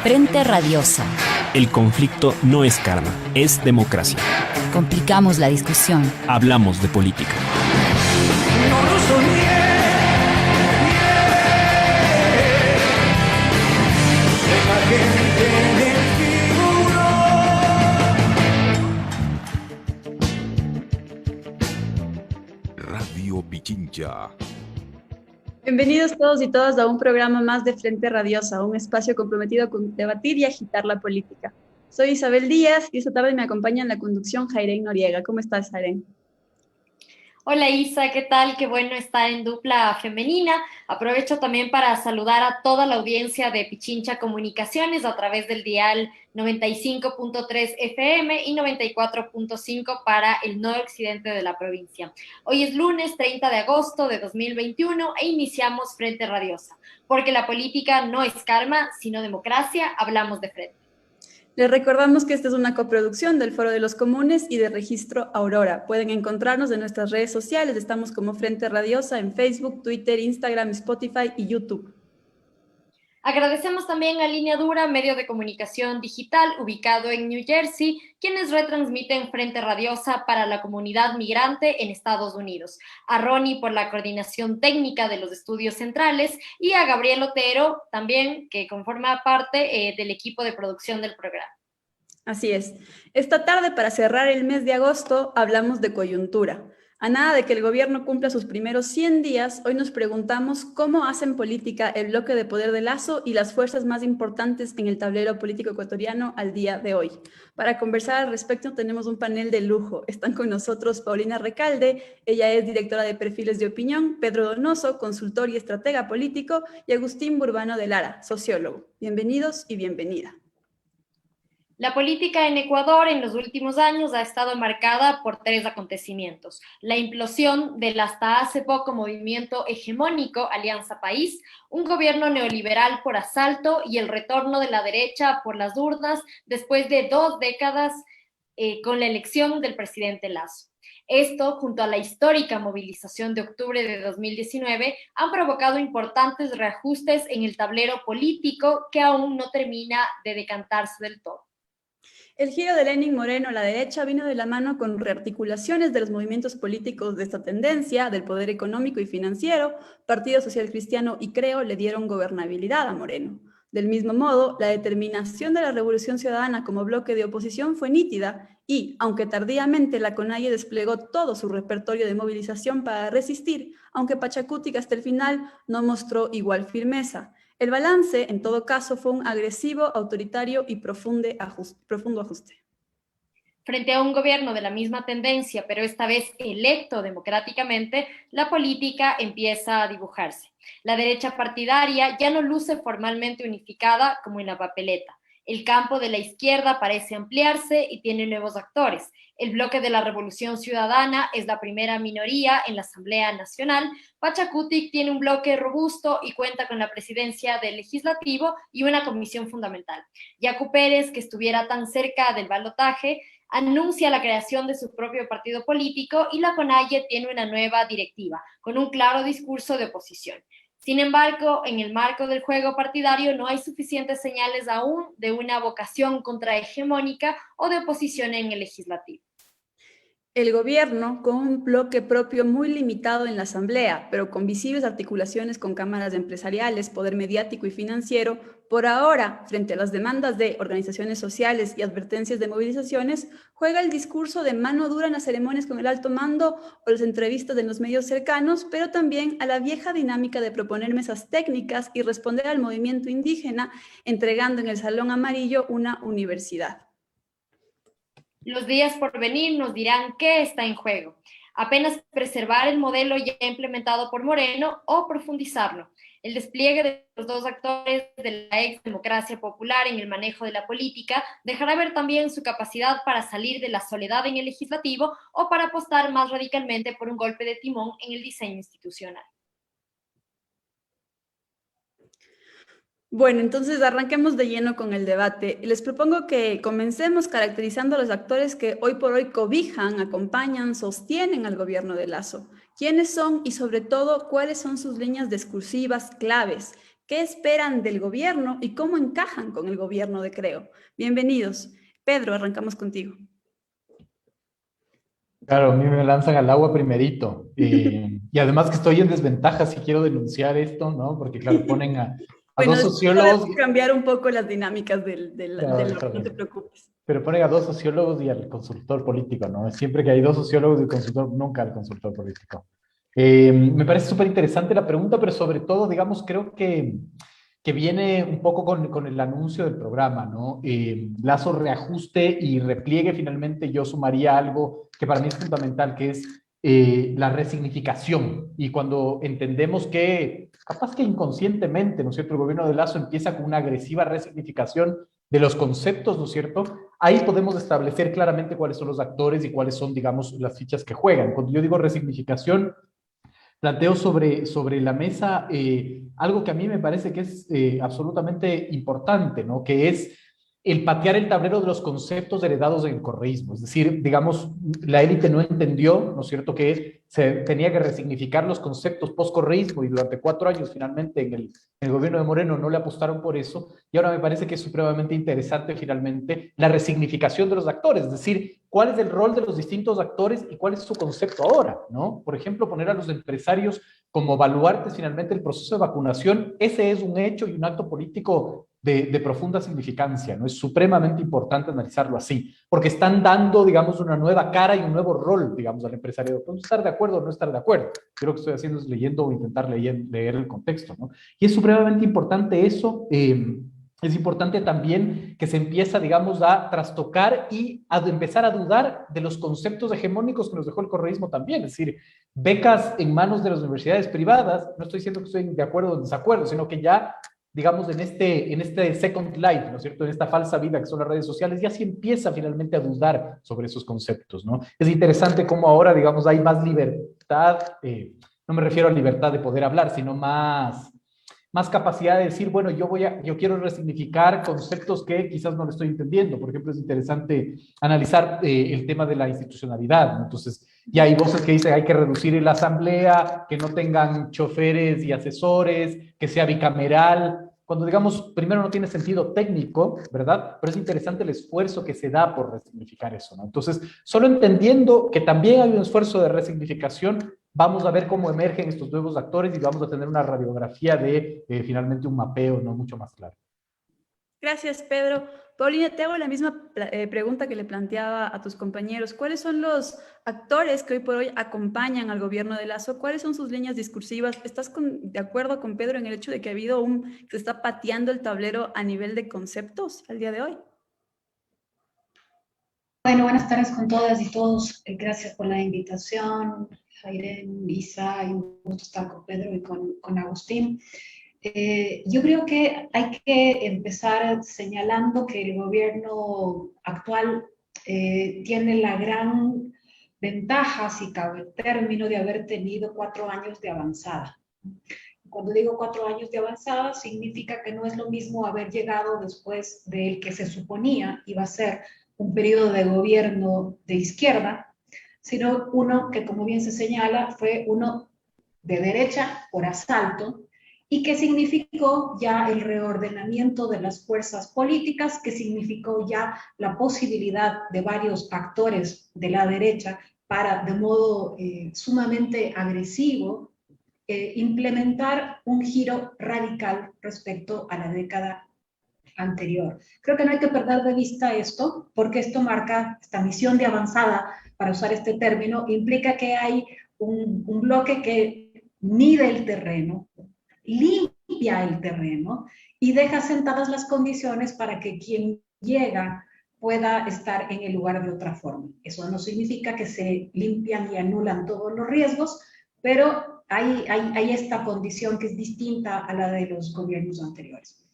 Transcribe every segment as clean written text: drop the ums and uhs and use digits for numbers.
Frente Radiosa. El conflicto no es karma, es democracia. Complicamos la discusión. Hablamos de política. No lo soñé. Deja que entre el tiburón. Radio Pichincha. Bienvenidos todos y todas a un programa más de Frente Radiosa, un espacio comprometido con debatir y agitar la política. Soy Isabel Díaz y esta tarde me acompaña en la conducción Jairén Noriega. ¿Cómo estás, Jairén? Hola Isa, ¿qué tal? Qué bueno estar en dupla femenina. Aprovecho también para saludar a toda la audiencia de Pichincha Comunicaciones a través del dial 95.3 FM y 94.5 para el noroccidente de la provincia. Hoy es lunes 30 de agosto de 2021 e iniciamos Frente Radiosa. Porque la política no es karma, sino democracia, hablamos de frente. Les recordamos que esta es una coproducción del Foro de los Comunes y de Registro Aurora. Pueden encontrarnos en nuestras redes sociales. Estamos como Frente Radiosa en Facebook, Twitter, Instagram, Spotify y YouTube. Agradecemos también a Línea Dura, medio de comunicación digital ubicado en New Jersey, quienes retransmiten Frente Radiosa para la comunidad migrante en Estados Unidos, a Ronnie por la coordinación técnica de los estudios centrales y a Gabriel Otero también, que conforma parte del equipo de producción del programa. Así es. Esta tarde, para cerrar el mes de agosto, hablamos de coyuntura. A nada de que el gobierno cumpla sus primeros 100 días, hoy nos preguntamos cómo hacen política el bloque de poder de Lasso y las fuerzas más importantes en el tablero político ecuatoriano al día de hoy. Para conversar al respecto tenemos un panel de lujo. Están con nosotros Paulina Recalde, ella es directora de Perfiles de Opinión, Pedro Donoso, consultor y estratega político, y Agustín Burbano de Lara, sociólogo. Bienvenidos y bienvenida. La política en Ecuador en los últimos años ha estado marcada por tres acontecimientos: la implosión del hasta hace poco movimiento hegemónico Alianza País, un gobierno neoliberal por asalto y el retorno de la derecha por las urnas después de 2 décadas con la elección del presidente Lasso. Esto, junto a la histórica movilización de octubre de 2019, han provocado importantes reajustes en el tablero político que aún no termina de decantarse del todo. El giro de Lenín Moreno a la derecha vino de la mano con rearticulaciones de los movimientos políticos de esta tendencia, del poder económico y financiero. Partido Social Cristiano y Creo le dieron gobernabilidad a Moreno. Del mismo modo, la determinación de la Revolución Ciudadana como bloque de oposición fue nítida y, aunque tardíamente, la CONAIE desplegó todo su repertorio de movilización para resistir, aunque Pachacutic hasta el final no mostró igual firmeza. El balance, en todo caso, fue un agresivo, autoritario y profundo ajuste. Frente a un gobierno de la misma tendencia, pero esta vez electo democráticamente, la política empieza a dibujarse. La derecha partidaria ya no luce formalmente unificada como en la papeleta. El campo de la izquierda parece ampliarse y tiene nuevos actores. El bloque de la Revolución Ciudadana es la primera minoría en la Asamblea Nacional. Pachacutic tiene un bloque robusto y cuenta con la presidencia del Legislativo y una comisión fundamental. Yacu Pérez, que estuviera tan cerca del balotaje, anuncia la creación de su propio partido político y la CONAIE tiene una nueva directiva, con un claro discurso de oposición. Sin embargo, en el marco del juego partidario no hay suficientes señales aún de una vocación contrahegemónica o de oposición en el legislativo. El gobierno, con un bloque propio muy limitado en la Asamblea, pero con visibles articulaciones con cámaras empresariales, poder mediático y financiero, por ahora, frente a las demandas de organizaciones sociales y advertencias de movilizaciones, juega el discurso de mano dura en las ceremonias con el alto mando o las entrevistas en los medios cercanos, pero también a la vieja dinámica de proponer mesas técnicas y responder al movimiento indígena, entregando en el Salón Amarillo una universidad. Los días por venir nos dirán qué está en juego. Apenas preservar el modelo ya implementado por Moreno o profundizarlo. El despliegue de los dos actores de la ex democracia popular en el manejo de la política dejará ver también su capacidad para salir de la soledad en el legislativo o para apostar más radicalmente por un golpe de timón en el diseño institucional. Bueno, entonces arranquemos de lleno con el debate. Les propongo que comencemos caracterizando a los actores que hoy por hoy cobijan, acompañan, sostienen al gobierno de Lasso. ¿Quiénes son y sobre todo cuáles son sus líneas discursivas claves? ¿Qué esperan del gobierno y cómo encajan con el gobierno de Creo? Bienvenidos. Pedro, arrancamos contigo. Claro, a mí me lanzan al agua primerito. Y además que estoy en desventaja si quiero denunciar esto, ¿no? Porque claro, ponen a Bueno, dos sociólogos. puedes cambiar un poco las dinámicas Claro, no te preocupes. pero ponen a dos sociólogos y al consultor político, ¿no? Siempre que hay dos sociólogos y consultor, nunca al consultor político. Me parece súper interesante la pregunta, pero sobre todo, digamos, creo que viene un poco con el anuncio del programa, ¿no? Lazo reajuste y repliegue, finalmente yo sumaría algo que para mí es fundamental, que es la resignificación. Y cuando entendemos que, capaz que inconscientemente, ¿no es cierto?, el gobierno de Lazo empieza con una agresiva resignificación de los conceptos, ¿no es cierto?, ahí podemos establecer claramente cuáles son los actores y cuáles son, digamos, las fichas que juegan. Cuando yo digo resignificación, planteo sobre la mesa algo que a mí me parece que es absolutamente importante, ¿no? Que es el patear el tablero de los conceptos heredados del correísmo. Es decir, digamos, la élite no entendió, ¿no es cierto?, que se tenía que resignificar los conceptos post-correísmo y durante 4 años finalmente en el gobierno de Moreno no le apostaron por eso, y ahora me parece que es supremamente interesante finalmente la resignificación de los actores, es decir, cuál es el rol de los distintos actores y cuál es su concepto ahora, ¿no? Por ejemplo, poner a los empresarios como baluartes finalmente el proceso de vacunación, ese es un hecho y un acto político de profunda significancia, ¿no? Es supremamente importante analizarlo así, porque están dando, digamos, una nueva cara y un nuevo rol, digamos, al empresariado. Podemos estar de acuerdo o no estar de acuerdo. Yo lo que estoy haciendo es leyendo o intentar leer el contexto, ¿no? Y es supremamente importante eso. Es importante también que se empieza, digamos, a trastocar y a empezar a dudar de los conceptos hegemónicos que nos dejó el correísmo también. Es decir, becas en manos de las universidades privadas, no estoy diciendo que estoy de acuerdo o en desacuerdo, sino que ya, digamos, en este second life, ¿no es cierto?, en esta falsa vida que son las redes sociales, ya se empieza finalmente a dudar sobre esos conceptos, ¿no? Es interesante cómo ahora, digamos, hay más libertad, no me refiero a libertad de poder hablar, sino más capacidad de decir, bueno, yo quiero resignificar conceptos que quizás no le estoy entendiendo. Por ejemplo, es interesante analizar el tema de la institucionalidad, ¿no? Entonces, ya hay voces que dicen hay que reducir la asamblea, que no tengan choferes y asesores, que sea bicameral, cuando digamos, primero no tiene sentido técnico, ¿verdad? Pero es interesante el esfuerzo que se da por resignificar eso, ¿no? Entonces, solo entendiendo que también hay un esfuerzo de resignificación, vamos a ver cómo emergen estos nuevos actores y vamos a tener una radiografía de finalmente un mapeo, ¿no?, mucho más claro. Gracias, Pedro. Paulina, te hago la misma pregunta que le planteaba a tus compañeros. ¿Cuáles son los actores que hoy por hoy acompañan al gobierno de Lazo? ¿Cuáles son sus líneas discursivas? ¿Estás de acuerdo con Pedro en el hecho de que ha habido se está pateando el tablero a nivel de conceptos al día de hoy? Bueno, buenas tardes con todas y todos. Gracias por la invitación, Jairen, Isa, y un gusto estar con Pedro y con Agustín. Yo creo que hay que empezar señalando que el gobierno actual tiene la gran ventaja, si cabe el término, de haber tenido 4 años de avanzada. Cuando digo 4 años de avanzada, significa que no es lo mismo haber llegado después del que se suponía iba a ser un periodo de gobierno de izquierda, sino uno que, como bien se señala, fue uno de derecha por asalto, y que significó ya el reordenamiento de las fuerzas políticas, que significó ya la posibilidad de varios actores de la derecha para, de modo sumamente agresivo, implementar un giro radical respecto a la década anterior. Creo que no hay que perder de vista esto, porque esto marca, esta misión de avanzada, para usar este término, implica que hay un bloque que mide el terreno, limpia el terreno y deja sentadas las condiciones para que quien llega pueda estar en el lugar de otra forma. Eso no significa que se limpian y anulan todos los riesgos, pero hay esta condición que es distinta a la de los gobiernos anteriores.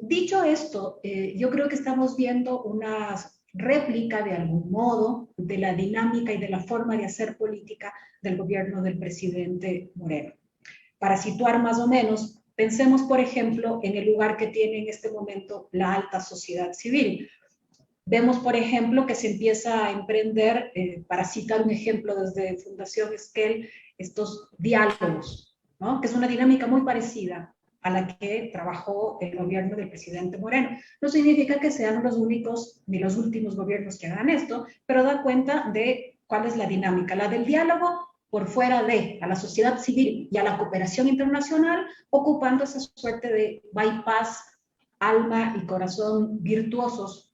Dicho esto, yo creo que estamos viendo una réplica de algún modo de la dinámica y de la forma de hacer política del gobierno del presidente Moreno. Para situar más o menos, pensemos, por ejemplo, en el lugar que tiene en este momento la alta sociedad civil. Vemos, por ejemplo, que se empieza a emprender, para citar un ejemplo desde Fundación Esquel, estos diálogos, ¿no?, que es una dinámica muy parecida a la que trabajó el gobierno del presidente Moreno. No significa que sean los únicos ni los últimos gobiernos que hagan esto, pero da cuenta de cuál es la dinámica, la del diálogo por fuera de, a la sociedad civil y a la cooperación internacional, ocupando esa suerte de bypass, alma y corazón virtuosos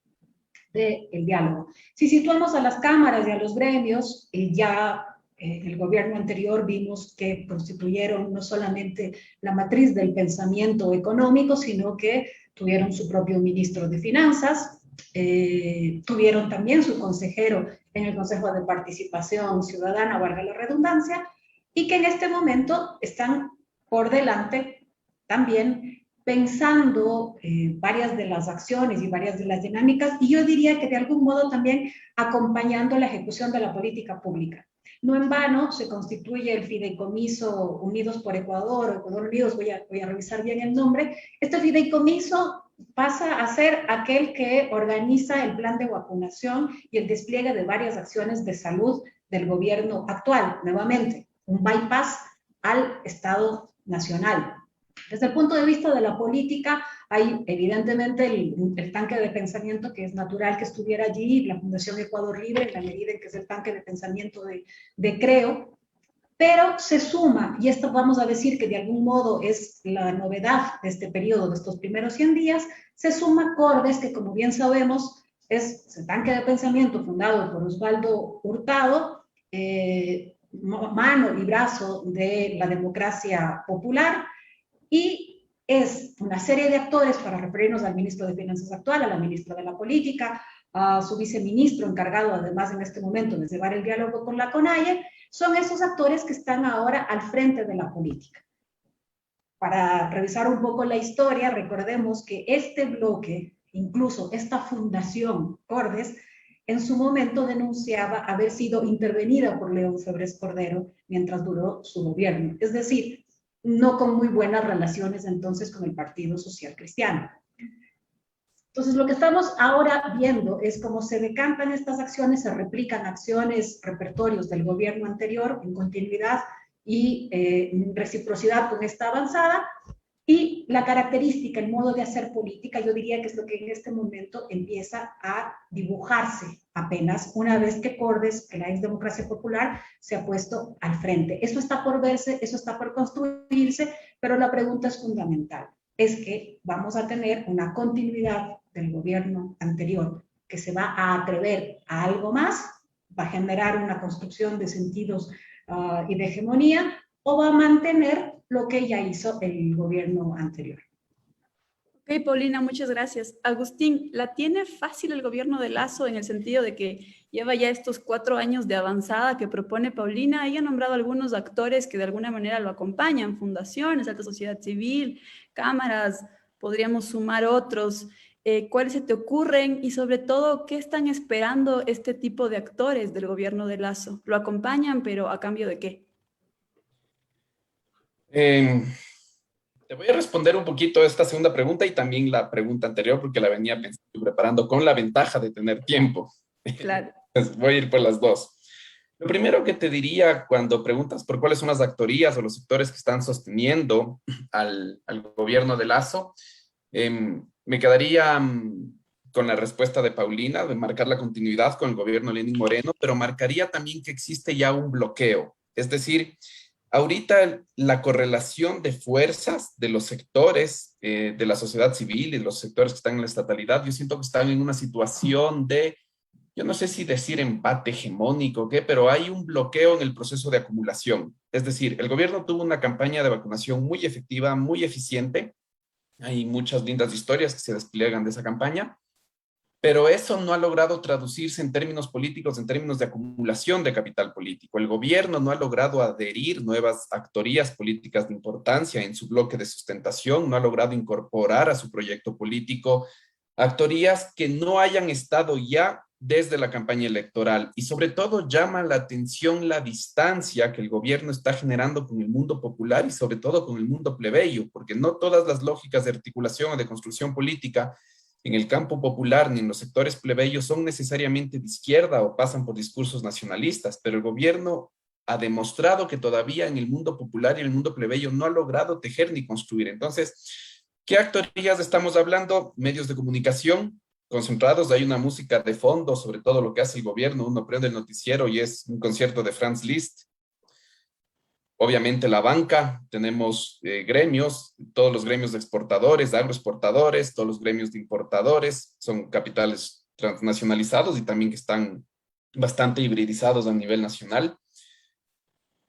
del diálogo. Si situamos a las cámaras y a los gremios, el gobierno anterior vimos que constituyeron no solamente la matriz del pensamiento económico, sino que tuvieron su propio ministro de Finanzas, tuvieron también su consejero en el Consejo de Participación Ciudadana, valga la redundancia, y que en este momento están por delante también pensando varias de las acciones y varias de las dinámicas, y yo diría que de algún modo también acompañando la ejecución de la política pública. No en vano se constituye el Fideicomiso Unidos por Ecuador, o Ecuador Unidos, voy a revisar bien el nombre. Este fideicomiso pasa a ser aquel que organiza el plan de vacunación y el despliegue de varias acciones de salud del gobierno actual, nuevamente, un bypass al Estado Nacional. Desde el punto de vista de la política, hay evidentemente el tanque de pensamiento que es natural que estuviera allí, la Fundación Ecuador Libre, en la medida en que es el tanque de pensamiento de Creo, pero se suma, y esto vamos a decir que de algún modo es la novedad de este periodo, de estos primeros 100 días, se suma Cordes, que como bien sabemos es el tanque de pensamiento fundado por Osvaldo Hurtado, mano y brazo de la democracia popular, y es una serie de actores, para referirnos al ministro de Finanzas actual, a la ministra de la Política, a su viceministro encargado además en este momento de llevar el diálogo con la CONAIE, son esos actores que están ahora al frente de la política. Para revisar un poco la historia, recordemos que este bloque, incluso esta fundación Cordes, en su momento denunciaba haber sido intervenida por León Febres Cordero mientras duró su gobierno. Es decir, no con muy buenas relaciones entonces con el Partido Social Cristiano. Entonces, lo que estamos ahora viendo es cómo se decantan estas acciones, se replican acciones, repertorios del gobierno anterior en continuidad y reciprocidad con esta avanzada, y la característica, el modo de hacer política, yo diría que es lo que en este momento empieza a dibujarse apenas una vez que Cordes, que la ex democracia popular, se ha puesto al frente. Eso está por verse, eso está por construirse, pero la pregunta es fundamental. Es que vamos a tener una continuidad del gobierno anterior que se va a atrever a algo más, va a generar una construcción de sentidos y de hegemonía, o va a mantener lo que ya hizo el gobierno anterior. Ok, Paulina, muchas gracias. Agustín, ¿la tiene fácil el gobierno de Lasso en el sentido de que lleva ya estos 4 años de avanzada que propone Paulina? Ella ha nombrado algunos actores que de alguna manera lo acompañan, fundaciones, alta sociedad civil, cámaras, podríamos sumar otros. ¿Cuáles se te ocurren? Y sobre todo, ¿qué están esperando este tipo de actores del gobierno de Lasso? ¿Lo acompañan, pero a cambio de qué? Te voy a responder un poquito esta segunda pregunta y también la pregunta anterior, porque la venía pensando y preparando con la ventaja de tener tiempo. Claro. Pues voy a ir por las dos. Lo primero que te diría cuando preguntas por cuáles son las actorías o los sectores que están sosteniendo al gobierno de Lasso, me quedaría con la respuesta de Paulina, de marcar la continuidad con el gobierno de Lenín Moreno, pero marcaría también que existe ya un bloqueo. Es decir, ahorita la correlación de fuerzas de los sectores de la sociedad civil y de los sectores que están en la estatalidad, yo siento que están en una situación de, yo no sé si decir empate hegemónico o qué, pero hay un bloqueo en el proceso de acumulación. Es decir, el gobierno tuvo una campaña de vacunación muy efectiva, muy eficiente. Hay muchas lindas historias que se despliegan de esa campaña, pero eso no ha logrado traducirse en términos políticos, en términos de acumulación de capital político. El gobierno no ha logrado adherir nuevas actorías políticas de importancia en su bloque de sustentación, no ha logrado incorporar a su proyecto político actorías que no hayan estado ya desde la campaña electoral. Y sobre todo llama la atención la distancia que el gobierno está generando con el mundo popular y sobre todo con el mundo plebeyo, porque no todas las lógicas de articulación o de construcción política en el campo popular ni en los sectores plebeyos son necesariamente de izquierda o pasan por discursos nacionalistas, pero el gobierno ha demostrado que todavía en el mundo popular y en el mundo plebeyo no ha logrado tejer ni construir. Entonces, ¿qué actorías estamos hablando? Medios de comunicación concentrados, hay una música de fondo sobre todo lo que hace el gobierno, uno prende el noticiero y es un concierto de Franz Liszt. Obviamente la banca, tenemos gremios, todos los gremios de exportadores, agroexportadores, todos los gremios de importadores, son capitales transnacionalizados y también que están bastante hibridizados a nivel nacional.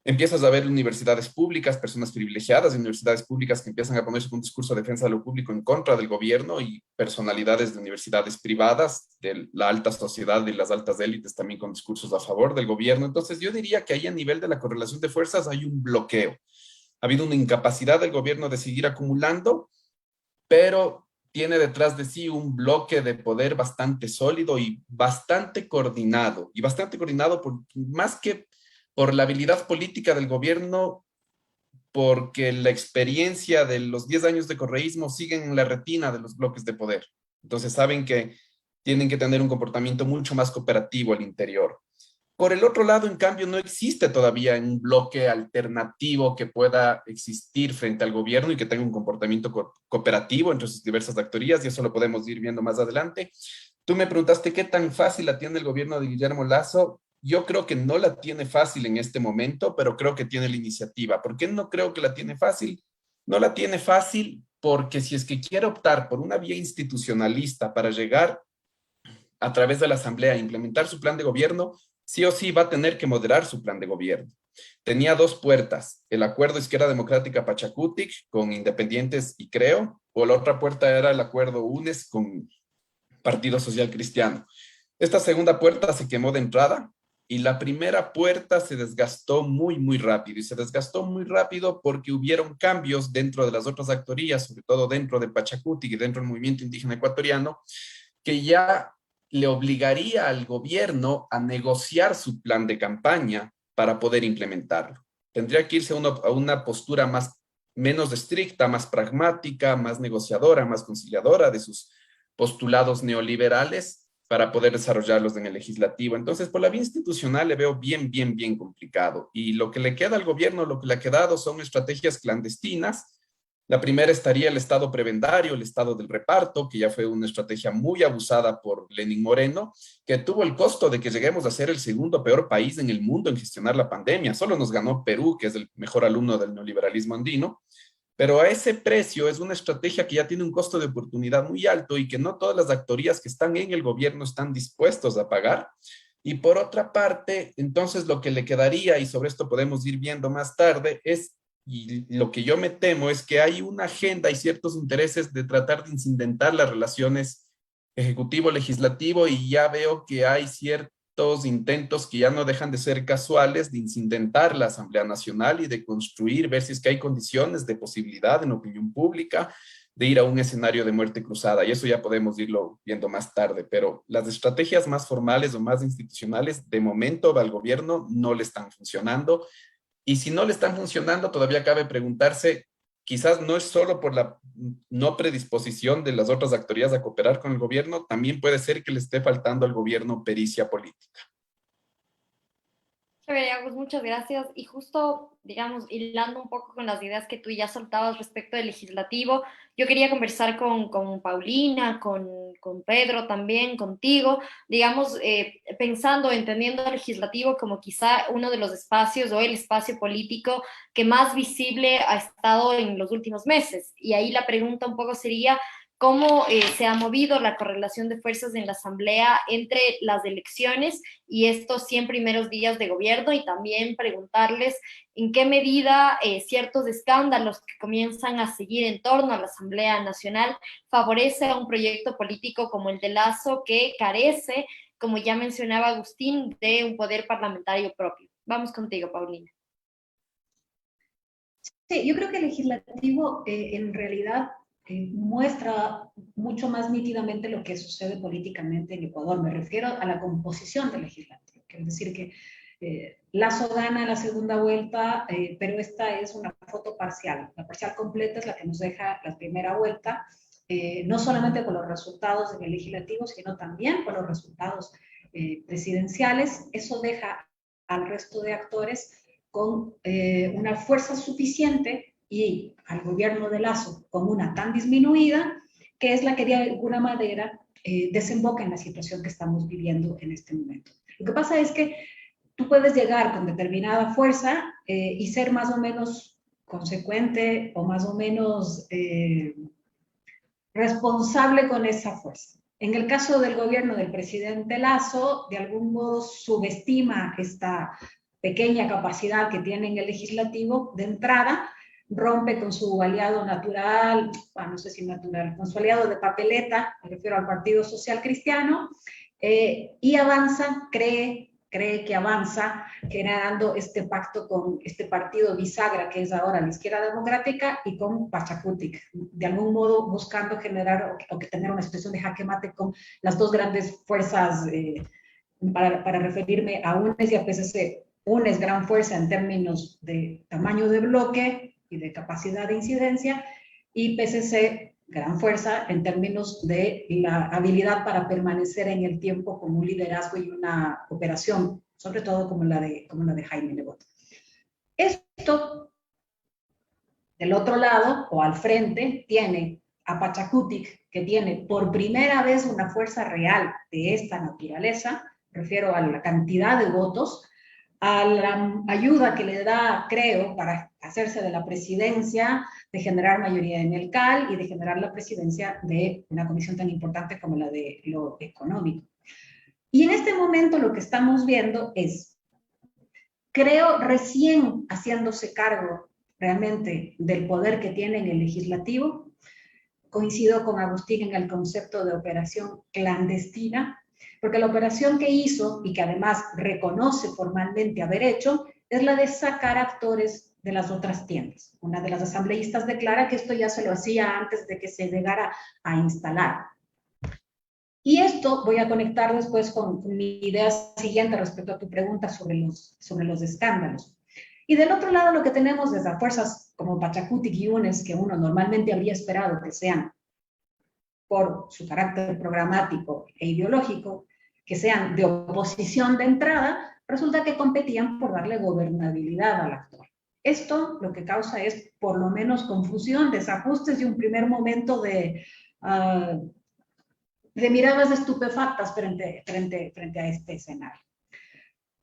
Empiezas a ver universidades públicas, personas privilegiadas de universidades públicas que empiezan a ponerse con un discurso de defensa de lo público en contra del gobierno y personalidades de universidades privadas, de la alta sociedad y las altas élites también con discursos a favor del gobierno. Entonces yo diría que ahí a nivel de la correlación de fuerzas hay un bloqueo. Ha habido una incapacidad del gobierno de seguir acumulando, pero tiene detrás de sí un bloque de poder bastante sólido y bastante coordinado por, más que por la habilidad política del gobierno, porque la experiencia de los 10 años de correísmo siguen en la retina de los bloques de poder. Entonces saben que tienen que tener un comportamiento mucho más cooperativo al interior. Por el otro lado, en cambio, no existe todavía un bloque alternativo que pueda existir frente al gobierno y que tenga un comportamiento cooperativo entre sus diversas actorías, y eso lo podemos ir viendo más adelante. Tú me preguntaste qué tan fácil la tiene el gobierno de Guillermo Lasso. Yo creo que no la tiene fácil en este momento, pero creo que tiene la iniciativa. ¿Por qué no creo que la tiene fácil? No la tiene fácil porque si es que quiere optar por una vía institucionalista para llegar a través de la Asamblea a implementar su plan de gobierno, sí o sí va a tener que moderar su plan de gobierno. Tenía dos puertas, el acuerdo Izquierda Democrática Pachacutic con Independientes y Creo, o la otra puerta era el acuerdo UNES con Partido Social Cristiano. Esta segunda puerta se quemó de entrada y la primera puerta se desgastó muy rápido. Y se desgastó muy rápido porque hubieron cambios dentro de las otras actorías, sobre todo dentro de Pachacutic y dentro del movimiento indígena ecuatoriano, que ya le obligaría al gobierno a negociar su plan de campaña para poder implementarlo. Tendría que irse a una postura menos estricta, más pragmática, más negociadora, más conciliadora de sus postulados neoliberales para poder desarrollarlos en el legislativo. Entonces, por la vía institucional le veo bien complicado. Y lo que le queda al gobierno, lo que le ha quedado son estrategias clandestinas. La primera estaría el Estado prebendario, el Estado del reparto, que ya fue una estrategia muy abusada por Lenín Moreno, que tuvo el costo de que lleguemos a ser el segundo peor país en el mundo en gestionar la pandemia. Solo nos ganó Perú, que es el mejor alumno del neoliberalismo andino. Pero a ese precio es una estrategia que ya tiene un costo de oportunidad muy alto y que no todas las actorías que están en el gobierno están dispuestos a pagar. Y por otra parte, entonces lo que le quedaría, y sobre esto podemos ir viendo más tarde, y lo que yo me temo es que hay una agenda y ciertos intereses de tratar de incidentar las relaciones ejecutivo-legislativo, y ya veo que hay ciertos intentos que ya no dejan de ser casuales de incidentar la Asamblea Nacional y de construir, ver si es que hay condiciones de posibilidad en la opinión pública de ir a un escenario de muerte cruzada, y eso ya podemos irlo viendo más tarde, pero las estrategias más formales o más institucionales de momento al gobierno no le están funcionando, y si no le están funcionando todavía cabe preguntarse, quizás no es solo por la no predisposición de las otras actorías a cooperar con el gobierno, también puede ser que le esté faltando al gobierno pericia política. Chévere, Agus, muchas gracias. Y justo, digamos, hilando un poco con las ideas que tú ya soltabas respecto del legislativo, yo quería conversar con Paulina, con Pedro también, contigo, digamos, pensando, entendiendo el legislativo como quizá uno de los espacios o el espacio político que más visible ha estado en los últimos meses. Y ahí la pregunta un poco sería, cómo se ha movido la correlación de fuerzas en la Asamblea entre las elecciones y estos 100 primeros días de gobierno, y también preguntarles en qué medida ciertos escándalos que comienzan a seguir en torno a la Asamblea Nacional favorece a un proyecto político como el de Lasso, que carece, como ya mencionaba Agustín, de un poder parlamentario propio. Vamos contigo, Paulina. Sí, yo creo que el legislativo en realidad muestra mucho más nítidamente lo que sucede políticamente en Ecuador. Me refiero a la composición del legislativo. Quiero decir que Lasso gana la segunda vuelta, pero esta es una foto parcial. La parcial completa es la que nos deja la primera vuelta, no solamente por los resultados en el legislativo, sino también por los resultados presidenciales. Eso deja al resto de actores con una fuerza suficiente y al gobierno de Lasso con una tan disminuida, que es la que de alguna manera desemboca en la situación que estamos viviendo en este momento. Lo que pasa es que tú puedes llegar con determinada fuerza y ser más o menos consecuente o más o menos responsable con esa fuerza. En el caso del gobierno del presidente Lasso, de algún modo subestima esta pequeña capacidad que tiene en el legislativo de entrada, rompe con su aliado natural, bueno, no sé si natural, con su aliado de papeleta, me refiero al Partido Social Cristiano, y avanza, cree que avanza, generando este pacto con este partido bisagra que es ahora la Izquierda Democrática y con Pachacutic, de algún modo buscando generar o que tener una situación de jaque mate con las dos grandes fuerzas, para referirme a UNES y a PSC. UNES gran fuerza en términos de tamaño de bloque y de capacidad de incidencia, y PSC gran fuerza en términos de la habilidad para permanecer en el tiempo como un liderazgo y una operación, sobre todo como la de Jaime Nebot. Esto, del otro lado o al frente, tiene a Pachacutic, que tiene por primera vez una fuerza real de esta naturaleza, refiero a la cantidad de votos, a la ayuda que le da, creo, para hacerse de la presidencia, de generar mayoría en el CAL y de generar la presidencia de una comisión tan importante como la de lo económico. Y en este momento lo que estamos viendo es, creo, recién haciéndose cargo realmente del poder que tiene en el legislativo. Coincido con Agustín en el concepto de operación clandestina, porque la operación que hizo, y que además reconoce formalmente haber hecho, es la de sacar actores de las otras tiendas. Una de las asambleístas declara que esto ya se lo hacía antes de que se llegara a instalar. Y esto voy a conectar después con mi idea siguiente respecto a tu pregunta sobre los escándalos. Y del otro lado lo que tenemos es a fuerzas como Pachacutic y UNES, que uno normalmente habría esperado que sean, por su carácter programático e ideológico, que sean de oposición de entrada, resulta que competían por darle gobernabilidad al actor. Esto lo que causa es por lo menos confusión, desajustes y un primer momento de miradas estupefactas frente a este escenario.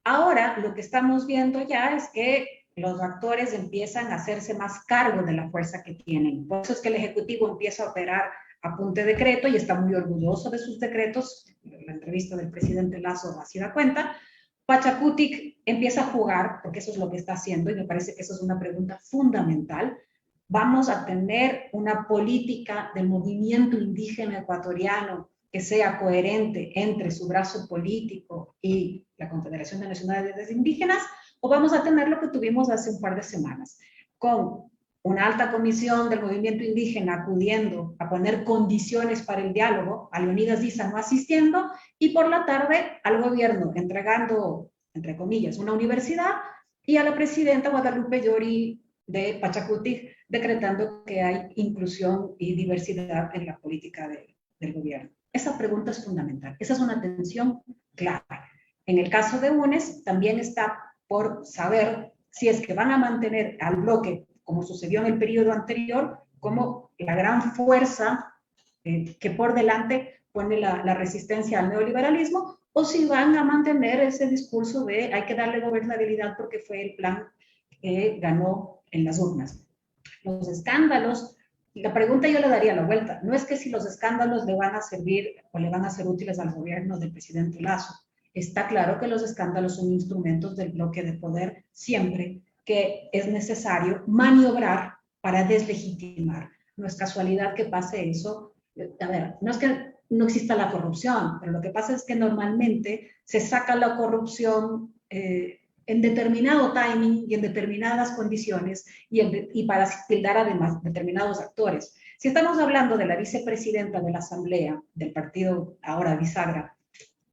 Ahora lo que estamos viendo ya es que los actores empiezan a hacerse más cargo de la fuerza que tienen. Por eso es que el Ejecutivo empieza a operar a punto de decreto y está muy orgulloso de sus decretos. La entrevista del presidente Lasso así da cuenta. Pachacutic empieza a jugar, porque eso es lo que está haciendo, y me parece que eso es una pregunta fundamental. Vamos a tener una política del movimiento indígena ecuatoriano que sea coherente entre su brazo político y la Confederación de Nacionalidades Indígenas, o vamos a tener lo que tuvimos hace un par de semanas, con una alta comisión del movimiento indígena acudiendo a poner condiciones para el diálogo, a Leonidas Diza no asistiendo, y por la tarde al gobierno entregando, entre comillas, una universidad, y a la presidenta Guadalupe Llori de Pachacutic decretando que hay inclusión y diversidad en la política del gobierno. Esa pregunta es fundamental, esa es una tensión clara. En el caso de UNES también está por saber si es que van a mantener al bloque, como sucedió en el periodo anterior, como la gran fuerza que por delante pone la resistencia al neoliberalismo, o si van a mantener ese discurso de hay que darle gobernabilidad porque fue el plan que ganó en las urnas. Los escándalos, la pregunta yo le daría la vuelta, no es que si los escándalos le van a servir o le van a ser útiles al gobierno del presidente Lasso. Está claro que los escándalos son instrumentos del bloque de poder siempre que es necesario maniobrar para deslegitimar. No es casualidad que pase eso. A ver, no es que no exista la corrupción, pero lo que pasa es que normalmente se saca la corrupción en determinado timing y en determinadas condiciones y para tildar además determinados actores. Si estamos hablando de la vicepresidenta de la Asamblea del partido ahora bisagra,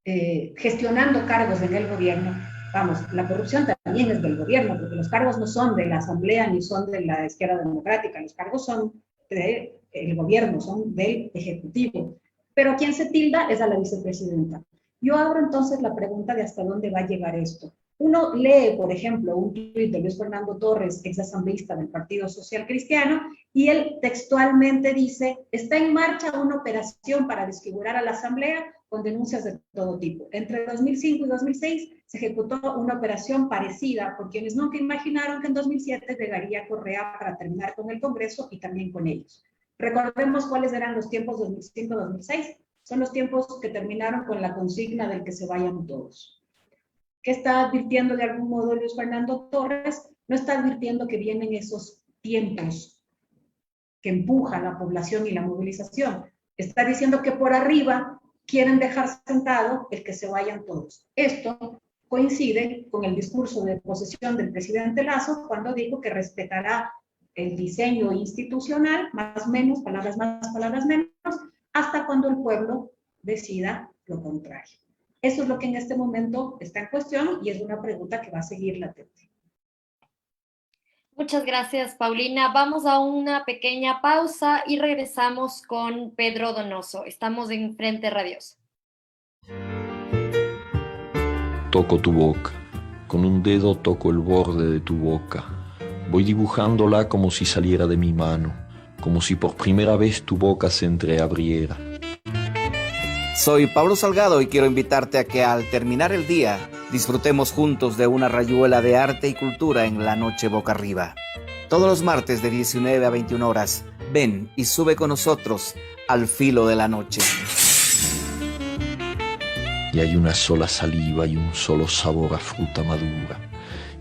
gestionando cargos en el gobierno, vamos, la corrupción también es del gobierno, porque los cargos no son de la Asamblea ni son de la Izquierda Democrática, los cargos son del gobierno, son del Ejecutivo. Pero quien se tilda es a la vicepresidenta. Yo abro entonces la pregunta de hasta dónde va a llegar esto. Uno lee, por ejemplo, un tuit de Luis Fernando Torres, exasambleísta del Partido Social Cristiano, y él textualmente dice: está en marcha una operación para desfigurar a la Asamblea con denuncias de todo tipo. Entre 2005 y 2006 se ejecutó una operación parecida por quienes nunca imaginaron que en 2007 llegaría Correa para terminar con el Congreso y también con ellos. Recordemos cuáles eran los tiempos 2005-2006. Son los tiempos que terminaron con la consigna del que se vayan todos. ¿Qué está advirtiendo de algún modo Luis Fernando Torres? No está advirtiendo que vienen esos tiempos que empujan la población y la movilización. Está diciendo que por arriba quieren dejar sentado el que se vayan todos. Esto coincide con el discurso de posesión del presidente Lasso cuando dijo que respetará el diseño institucional, más o menos, palabras más, palabras menos, hasta cuando el pueblo decida lo contrario. Eso es lo que en este momento está en cuestión y es una pregunta que va a seguir latente. Muchas gracias, Paulina. Vamos a una pequeña pausa y regresamos con Pedro Donoso. Estamos en Frente Radiosa. Toco tu boca, con un dedo toco el borde de tu boca. Voy dibujándola como si saliera de mi mano, como si por primera vez tu boca se entreabriera. Soy Pablo Salgado y quiero invitarte a que al terminar el día disfrutemos juntos de una rayuela de arte y cultura en La Noche Boca Arriba. Todos los martes de 19 a 21 horas, ven y sube con nosotros al filo de la noche. Y hay una sola saliva y un solo sabor a fruta madura,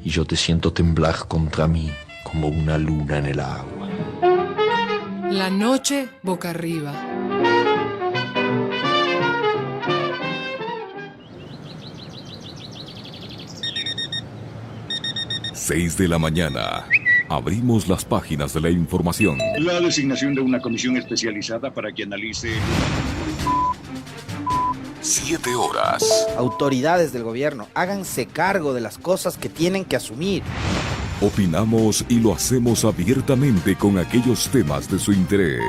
y yo te siento temblar contra mí como una luna en el agua. La Noche Boca Arriba. 6 de la mañana. Abrimos las páginas de la información. La designación de una comisión especializada para que analice... 7 horas. Autoridades del gobierno, háganse cargo de las cosas que tienen que asumir. Opinamos y lo hacemos abiertamente con aquellos temas de su interés.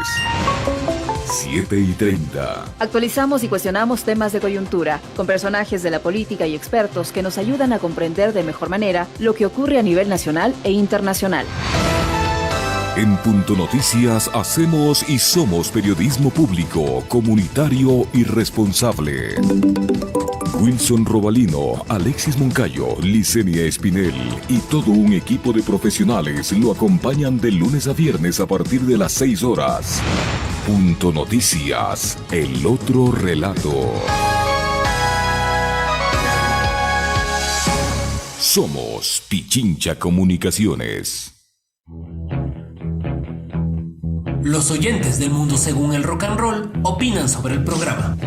7:30. Actualizamos y cuestionamos temas de coyuntura, con personajes de la política y expertos que nos ayudan a comprender de mejor manera lo que ocurre a nivel nacional e internacional. En Punto Noticias hacemos y somos periodismo público, comunitario y responsable. Wilson Robalino, Alexis Moncayo, Licenia Espinel y todo un equipo de profesionales lo acompañan de lunes a viernes a partir de las 6 horas. Punto Noticias, el otro relato. Somos Pichincha Comunicaciones. Los oyentes del mundo según el rock and roll opinan sobre el programa.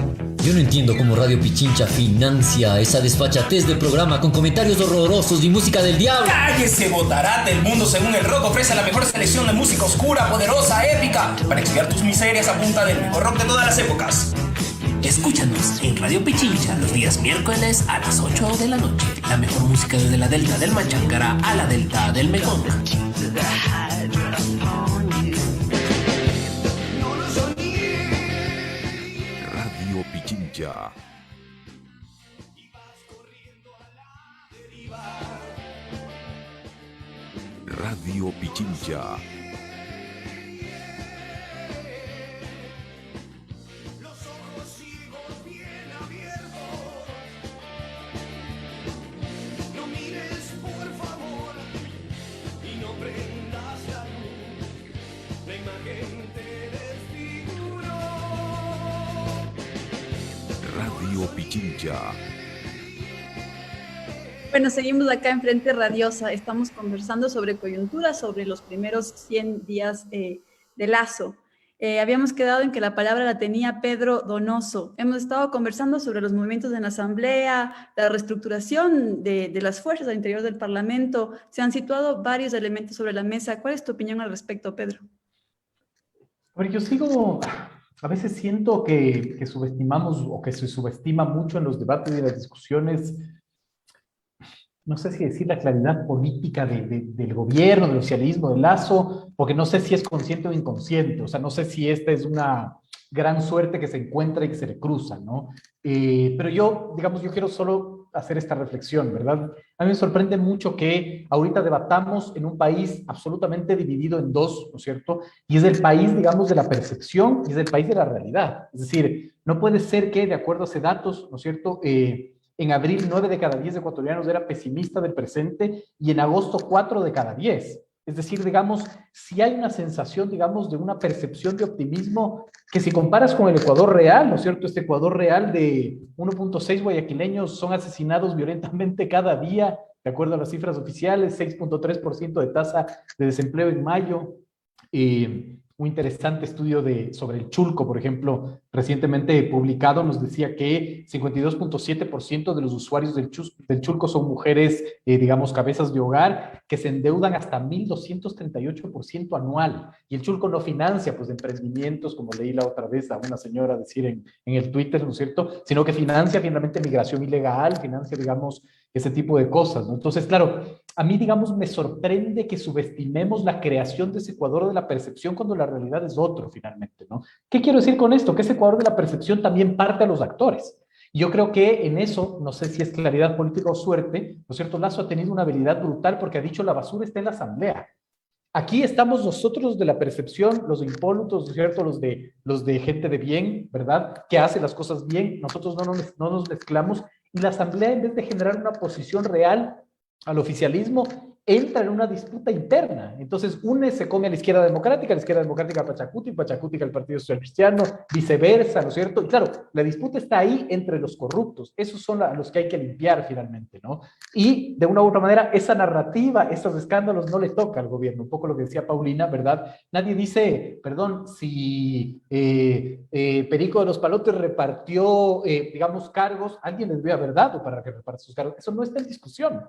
Yo no entiendo cómo Radio Pichincha financia esa desfachatez de programa con comentarios horrorosos y música del diablo. ¡Cállese, botarate! El mundo según el rock ofrece la mejor selección de música oscura, poderosa, épica, para expiar tus miserias a punta del mejor rock de todas las épocas. Escúchanos en Radio Pichincha los días miércoles a las 8 de la noche. La mejor música desde la delta del Machancara a la delta del Mekong. Radio Pichincha. Radio Pichincha. Radio Pichincha. Bueno, seguimos acá en Frente Radiosa. Estamos conversando sobre coyuntura, sobre los primeros 100 días de Lasso. Habíamos quedado en que la palabra la tenía Pedro Donoso. Hemos estado conversando sobre los movimientos en la Asamblea, la reestructuración de las fuerzas al interior del Parlamento. Se han situado varios elementos sobre la mesa. ¿Cuál es tu opinión al respecto, Pedro? A ver, yo sigo... A veces siento que subestimamos o que se subestima mucho en los debates y las discusiones, no sé si decir la claridad política del gobierno, del socialismo, del Lasso, porque no sé si es consciente o inconsciente, o sea, no sé si esta es una gran suerte que se encuentra y que se le cruza, ¿no? Pero yo, digamos, yo quiero solo hacer esta reflexión, ¿verdad? A mí me sorprende mucho que ahorita debatamos en un país absolutamente dividido en dos, ¿no es cierto? Y es el país, digamos, de la percepción y es el país de la realidad. Es decir, no puede ser que, de acuerdo a esos datos, ¿no es cierto?, en abril 9 de cada 10 ecuatorianos era pesimista del presente y en agosto 4 de cada 10. Es decir, digamos, si hay una sensación, digamos, de una percepción de optimismo que si comparas con el Ecuador real, ¿no es cierto? Este Ecuador real de 1.6 guayaquileños son asesinados violentamente cada día, de acuerdo a las cifras oficiales, 6.3% de tasa de desempleo en mayo. Un interesante estudio sobre el Chulco, por ejemplo, recientemente publicado, nos decía que 52.7% de los usuarios del Chulco son mujeres, digamos, cabezas de hogar, que se endeudan hasta 1.238% anual. Y el Chulco no financia, pues, emprendimientos, como leí la otra vez a una señora decir en el Twitter, ¿no es cierto?, sino que financia finalmente migración ilegal, financia, digamos, ese tipo de cosas, ¿no? Entonces, claro, a mí, digamos, me sorprende que subestimemos la creación de ese Ecuador de la percepción cuando la realidad es otro, finalmente, ¿no? ¿Qué quiero decir con esto? Que ese Ecuador de la percepción también parte a los actores. Y yo creo que en eso, no sé si es claridad política o suerte, ¿no es cierto? Lasso ha tenido una habilidad brutal porque ha dicho la basura está en la asamblea. Aquí estamos nosotros de la percepción, los impolutos, ¿no es cierto? Los de gente de bien, ¿verdad? Que hace las cosas bien. Nosotros no nos mezclamos. Y la asamblea, en vez de generar una posición real al oficialismo, entra en una disputa interna. Entonces, se come a la izquierda democrática a Pachacuti al Partido Social Cristiano, viceversa, ¿no es cierto? Y claro, la disputa está ahí entre los corruptos. Esos son a los que hay que limpiar finalmente, ¿no? Y de una u otra manera, esa narrativa, esos escándalos no le toca al gobierno. Un poco lo que decía Paulina, ¿verdad? Nadie dice, perdón, si Perico de los Palotes repartió, digamos, cargos, alguien les ve a verdad o para que reparte sus cargos. Eso no está en discusión.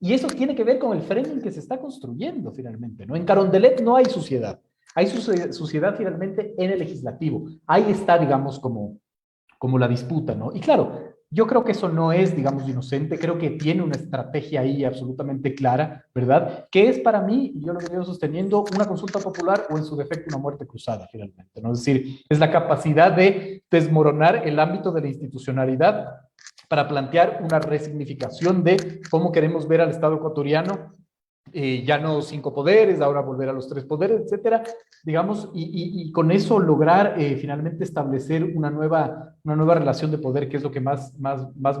Y eso tiene que ver con el framing que se está construyendo finalmente, ¿no? En Carondelet no hay suciedad. Hay suciedad finalmente en el legislativo. Ahí está, digamos, como la disputa, ¿no? Y claro, yo creo que eso no es, digamos, inocente. Creo que tiene una estrategia ahí absolutamente clara, ¿verdad? Que es para mí, y yo lo veo sosteniendo, una consulta popular o en su defecto una muerte cruzada finalmente, ¿no? Es decir, es la capacidad de desmoronar el ámbito de la institucionalidad para plantear una resignificación de cómo queremos ver al Estado ecuatoriano, ya no 5 poderes, ahora volver a los 3 poderes, etcétera, digamos, y con eso lograr finalmente establecer una nueva relación de poder, que es lo que más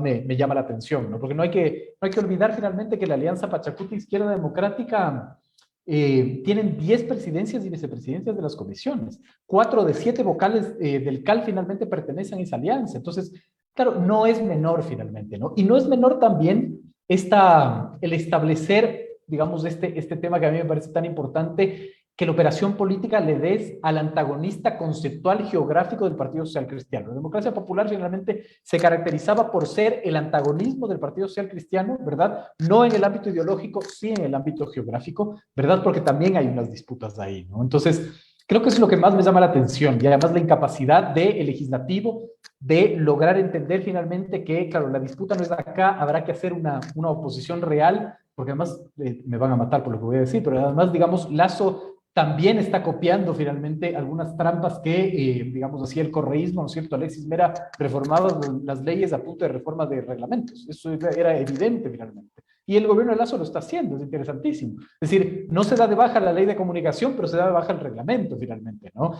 me llama la atención, ¿no? Porque no hay que olvidar finalmente que la Alianza Pachacuti Izquierda Democrática tienen 10 presidencias y vicepresidencias de las comisiones. 4 de 7 vocales del CAL finalmente pertenecen a esa alianza. Entonces, claro, no es menor finalmente, ¿no? Y no es menor también el establecer, digamos, este tema que a mí me parece tan importante, que la operación política le des al antagonista conceptual geográfico del Partido Social Cristiano. La democracia popular finalmente se caracterizaba por ser el antagonismo del Partido Social Cristiano, ¿verdad? No en el ámbito ideológico, sí en el ámbito geográfico, ¿verdad? Porque también hay unas disputas ahí, ¿no? Entonces, creo que eso es lo que más me llama la atención, y además la incapacidad del legislativo de lograr entender finalmente que, claro, la disputa no es acá, habrá que hacer una oposición real, porque además me van a matar por lo que voy a decir, pero además, digamos, Lasso también está copiando finalmente algunas trampas que, digamos, hacía el correísmo, ¿no es cierto? Alexis Mera reformaba las leyes a punto de reforma de reglamentos. Eso era evidente finalmente. Y el gobierno de Lasso lo está haciendo, es interesantísimo. Es decir, no se da de baja la ley de comunicación, pero se da de baja el reglamento finalmente, ¿no?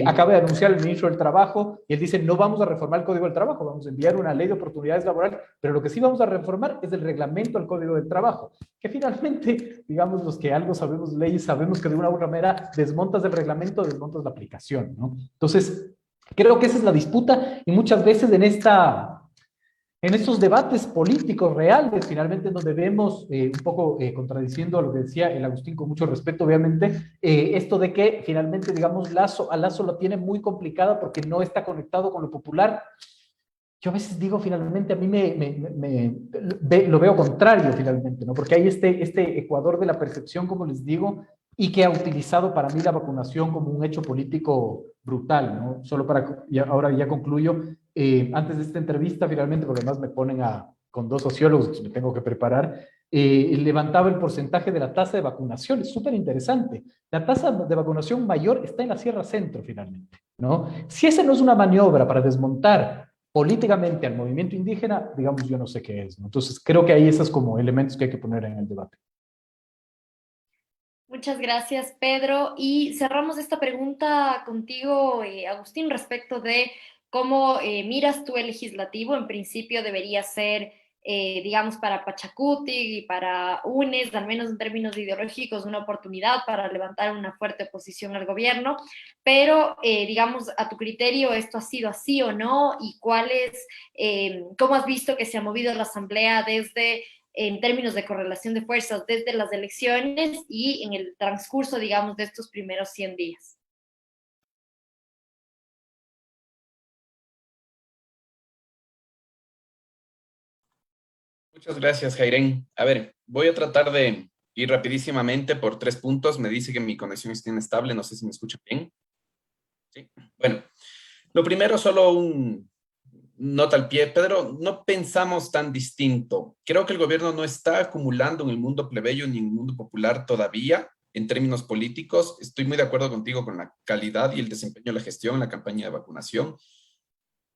Acaba de anunciar el ministro del Trabajo y él dice, no vamos a reformar el Código del Trabajo, vamos a enviar una ley de oportunidades laborales, pero lo que sí vamos a reformar es el reglamento al Código del Trabajo, que finalmente, digamos, los que algo sabemos de leyes, sabemos que de una u otra manera desmontas el reglamento, desmontas la aplicación, ¿no? Entonces, creo que esa es la disputa y muchas veces en estos debates políticos reales, finalmente donde vemos, un poco contradiciendo a lo que decía el Agustín con mucho respeto, obviamente, esto de que finalmente, digamos, a Lasso lo tiene muy complicada porque no está conectado con lo popular. Yo a veces digo, finalmente, a mí lo veo contrario, finalmente, ¿no? Porque hay este Ecuador de la percepción, como les digo, y que ha utilizado para mí la vacunación como un hecho político brutal, ¿no? Solo ahora ya concluyo. Antes de esta entrevista, finalmente, porque además me ponen con 2 sociólogos que me tengo que preparar, levantaba el porcentaje de la tasa de vacunación. Es súper interesante. La tasa de vacunación mayor está en la Sierra Centro, finalmente, ¿no? Si esa no es una maniobra para desmontar políticamente al movimiento indígena, digamos, yo no sé qué es, ¿no? Entonces, creo que hay esos como elementos que hay que poner en el debate. Muchas gracias, Pedro. Y cerramos esta pregunta contigo, Agustín, respecto de cómo miras tú el legislativo. En principio debería ser, digamos, para Pachacuti y para UNES, al menos en términos ideológicos, una oportunidad para levantar una fuerte oposición al gobierno. Pero, digamos, a tu criterio, ¿esto ha sido así o no? ¿Y cómo has visto que se ha movido la Asamblea desde en términos de correlación de fuerzas desde las elecciones y en el transcurso, digamos, de estos primeros 100 días? Muchas gracias, Jairén. A ver, voy a tratar de ir rapidísimamente por 3 puntos. Me dice que mi conexión está inestable, no sé si me escucha bien. Sí. Bueno, lo primero, solo un nota al pie, Pedro, no pensamos tan distinto. Creo que el gobierno no está acumulando en el mundo plebeyo ni en el mundo popular todavía en términos políticos. Estoy muy de acuerdo contigo con la calidad y el desempeño de la gestión en la campaña de vacunación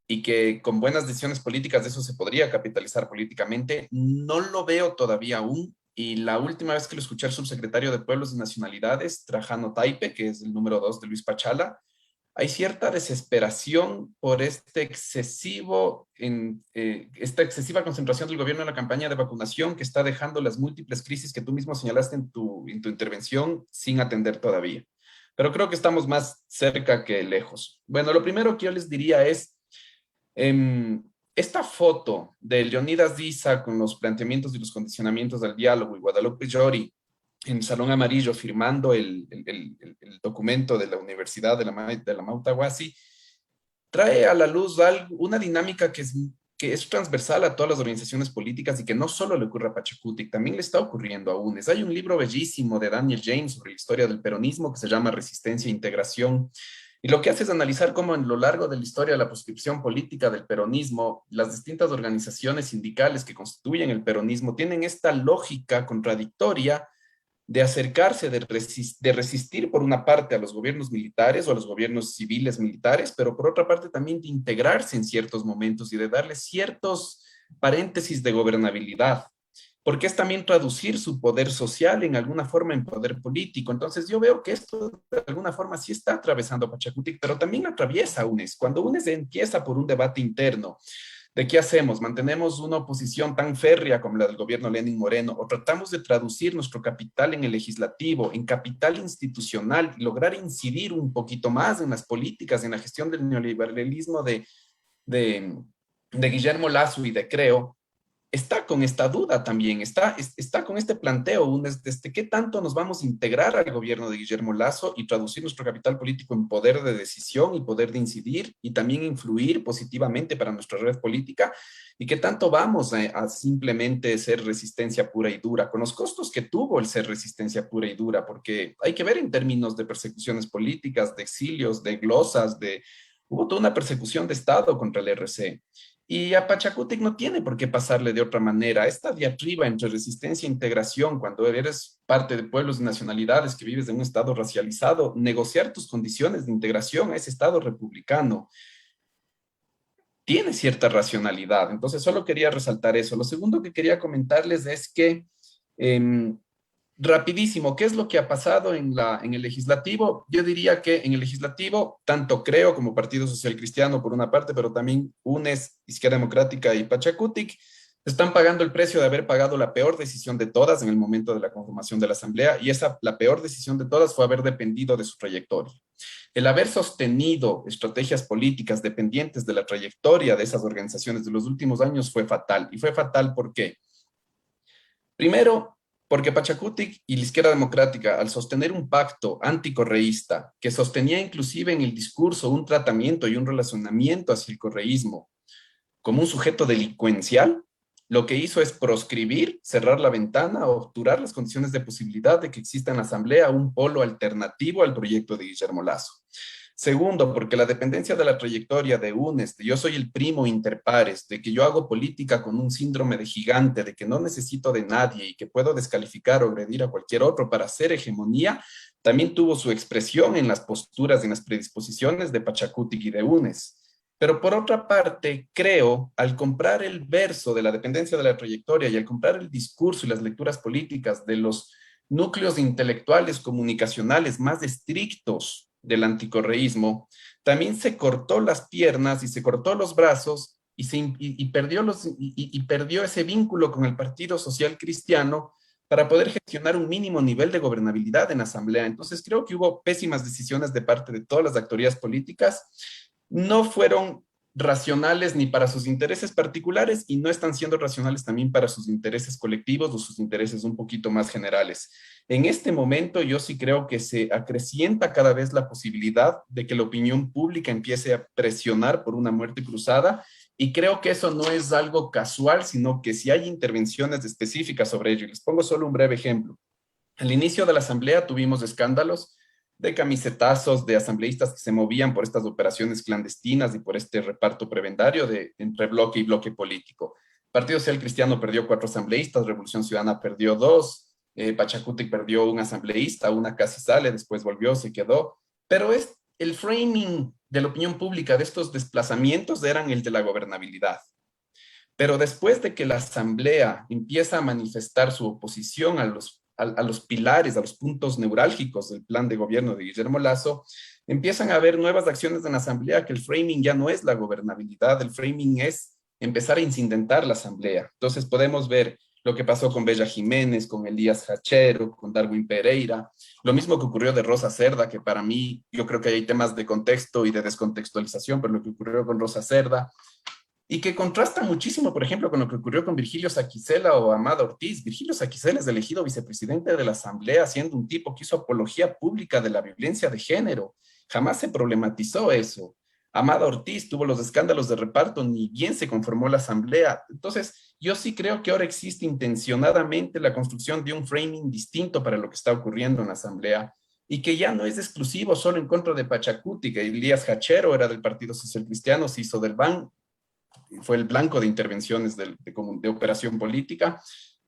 y que con buenas decisiones políticas de eso se podría capitalizar políticamente. No lo veo todavía aún. Y la última vez que lo escuché al subsecretario de Pueblos y Nacionalidades, Trajano Taipe, que es el número 2 de Luis Pachala, hay cierta desesperación por esta excesiva concentración del gobierno en la campaña de vacunación que está dejando las múltiples crisis que tú mismo señalaste en tu intervención sin atender todavía. Pero creo que estamos más cerca que lejos. Bueno, lo primero que yo les diría es, esta foto de Leonidas Diza con los planteamientos y los condicionamientos del diálogo y Guadalupe Llori en el Salón Amarillo firmando el documento de la Universidad de la Mauta Huasi, trae a la luz una dinámica que es transversal a todas las organizaciones políticas y que no solo le ocurre a Pachacutic, también le está ocurriendo a UNES. Hay un libro bellísimo de Daniel James sobre la historia del peronismo que se llama Resistencia e Integración, y lo que hace es analizar cómo en lo largo de la historia de la proscripción política del peronismo, las distintas organizaciones sindicales que constituyen el peronismo tienen esta lógica contradictoria de acercarse, de resistir por una parte a los gobiernos militares o a los gobiernos civiles militares, pero por otra parte también de integrarse en ciertos momentos y de darle ciertos paréntesis de gobernabilidad, porque es también traducir su poder social en alguna forma en poder político. Entonces yo veo que esto de alguna forma sí está atravesando a Pachacutic, pero también atraviesa a UNES. Cuando UNES empieza por un debate interno, ¿de qué hacemos? ¿Mantenemos una oposición tan férrea como la del gobierno Lenín Moreno o tratamos de traducir nuestro capital en el legislativo, en capital institucional y lograr incidir un poquito más en las políticas, en la gestión del neoliberalismo de Guillermo Lasso y de Creo? Está con esta duda también, está con este planteo, desde qué tanto nos vamos a integrar al gobierno de Guillermo Lasso y traducir nuestro capital político en poder de decisión y poder de incidir y también influir positivamente para nuestra red política, y qué tanto vamos a simplemente ser resistencia pura y dura, con los costos que tuvo el ser resistencia pura y dura, porque hay que ver en términos de persecuciones políticas, de exilios, de glosas, hubo toda una persecución de Estado contra el RC. Y a Pachacutic no tiene por qué pasarle de otra manera. Esta diatriba entre resistencia e integración, cuando eres parte de pueblos y nacionalidades que vives en un Estado racializado, negociar tus condiciones de integración a ese Estado republicano tiene cierta racionalidad. Entonces, solo quería resaltar eso. Lo segundo que quería comentarles es que, rapidísimo, ¿qué es lo que ha pasado en el legislativo? Yo diría que en el legislativo, tanto Creo como Partido Social Cristiano por una parte, pero también UNES, Izquierda Democrática y Pachacutic, están pagando el precio de haber pagado la peor decisión de todas en el momento de la conformación de la Asamblea, y la peor decisión de todas fue haber dependido de su trayectoria. El haber sostenido estrategias políticas dependientes de la trayectoria de esas organizaciones de los últimos años fue fatal. ¿Y fue fatal por qué? Primero, porque Pachacutic y la Izquierda Democrática, al sostener un pacto anticorreísta que sostenía inclusive en el discurso un tratamiento y un relacionamiento hacia el correísmo como un sujeto delincuencial, lo que hizo es proscribir, cerrar la ventana o obturar las condiciones de posibilidad de que exista en la Asamblea un polo alternativo al proyecto de Guillermo Lasso. Segundo, porque la dependencia de la trayectoria de UNES, de yo soy el primo inter pares, de que yo hago política con un síndrome de gigante, de que no necesito de nadie y que puedo descalificar o agredir a cualquier otro para hacer hegemonía, también tuvo su expresión en las posturas, en las predisposiciones de Pachacutic y de UNES. Pero por otra parte, creo, al comprar el verso de la dependencia de la trayectoria y al comprar el discurso y las lecturas políticas de los núcleos intelectuales comunicacionales más estrictos del anticorreísmo, también se cortó las piernas y se cortó los brazos y perdió ese vínculo con el Partido Social Cristiano para poder gestionar un mínimo nivel de gobernabilidad en la Asamblea. Entonces creo que hubo pésimas decisiones de parte de todas las actorías políticas. No fueron racionales ni para sus intereses particulares y no están siendo racionales también para sus intereses colectivos o sus intereses un poquito más generales. En este momento yo sí creo que se acrecienta cada vez la posibilidad de que la opinión pública empiece a presionar por una muerte cruzada, y creo que eso no es algo casual, sino que si hay intervenciones específicas sobre ello. Y les pongo solo un breve ejemplo. Al inicio de la asamblea tuvimos escándalos de camisetazos, de asambleístas que se movían por estas operaciones clandestinas y por este reparto prebendario entre bloque y bloque político. Partido Social Cristiano perdió 4 asambleístas, Revolución Ciudadana perdió 2, Pachacuti perdió un asambleísta, una casi sale, después volvió, se quedó. Pero el framing de la opinión pública de estos desplazamientos eran el de la gobernabilidad. Pero después de que la asamblea empieza a manifestar su oposición a los pilares, a los puntos neurálgicos del plan de gobierno de Guillermo Lasso, empiezan a haber nuevas acciones en la asamblea, que el framing ya no es la gobernabilidad, el framing es empezar a incidentar la asamblea. Entonces podemos ver lo que pasó con Bella Jiménez, con Elías Hachero, con Darwin Pereira, lo mismo que ocurrió de Rosa Cerda, que para mí, yo creo que hay temas de contexto y de descontextualización, pero lo que ocurrió con Rosa Cerda, y que contrasta muchísimo, por ejemplo, con lo que ocurrió con Virgilio Saquicela o Amado Ortiz. Virgilio Saquicela es elegido vicepresidente de la Asamblea, siendo un tipo que hizo apología pública de la violencia de género. Jamás se problematizó eso. Amado Ortiz tuvo los escándalos de reparto, ni bien se conformó la Asamblea. Entonces, yo sí creo que ahora existe intencionadamente la construcción de un framing distinto para lo que está ocurriendo en la Asamblea, y que ya no es exclusivo solo en contra de Pachacuti, que Elías Hachero era del Partido Social Cristiano, se hizo del BAN, fue el blanco de intervenciones de operación política.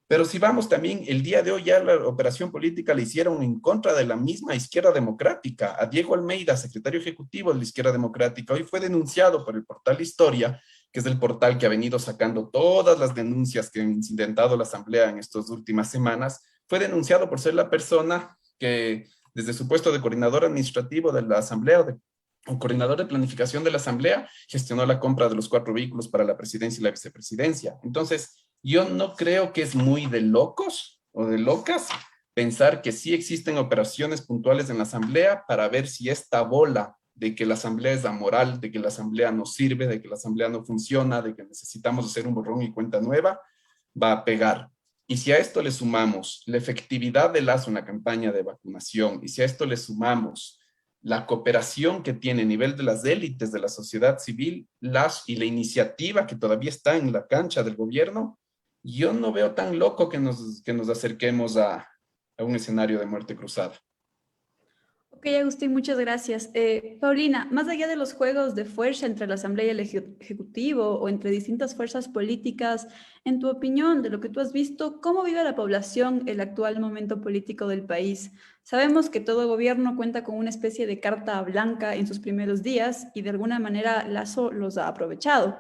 Pero si vamos también, el día de hoy ya la operación política la hicieron en contra de la misma Izquierda Democrática. A Diego Almeida, secretario ejecutivo de la Izquierda Democrática, hoy fue denunciado por el portal Historia, que es el portal que ha venido sacando todas las denuncias que han incidentado la Asamblea en estas últimas semanas. Fue denunciado por ser la persona que, desde su puesto de coordinador administrativo de la Asamblea o coordinador de planificación de la Asamblea, gestionó la compra de los 4 vehículos para la presidencia y la vicepresidencia. Entonces, yo no creo que es muy de locos o de locas pensar que sí existen operaciones puntuales en la Asamblea para ver si esta bola de que la Asamblea es amoral, de que la Asamblea no sirve, de que la Asamblea no funciona, de que necesitamos hacer un borrón y cuenta nueva, va a pegar. Y si a esto le sumamos la efectividad de Lasso en la campaña de vacunación, y si a esto le sumamos la cooperación que tiene a nivel de las élites de la sociedad civil, y la iniciativa que todavía está en la cancha del gobierno, yo no veo tan loco que nos acerquemos a un escenario de muerte cruzada. Ok, Agustín, muchas gracias. Paulina, más allá de los juegos de fuerza entre la Asamblea y el Ejecutivo o entre distintas fuerzas políticas, en tu opinión, de lo que tú has visto, ¿cómo vive la población el actual momento político del país? Sabemos que todo gobierno cuenta con una especie de carta blanca en sus primeros días y de alguna manera Lasso los ha aprovechado.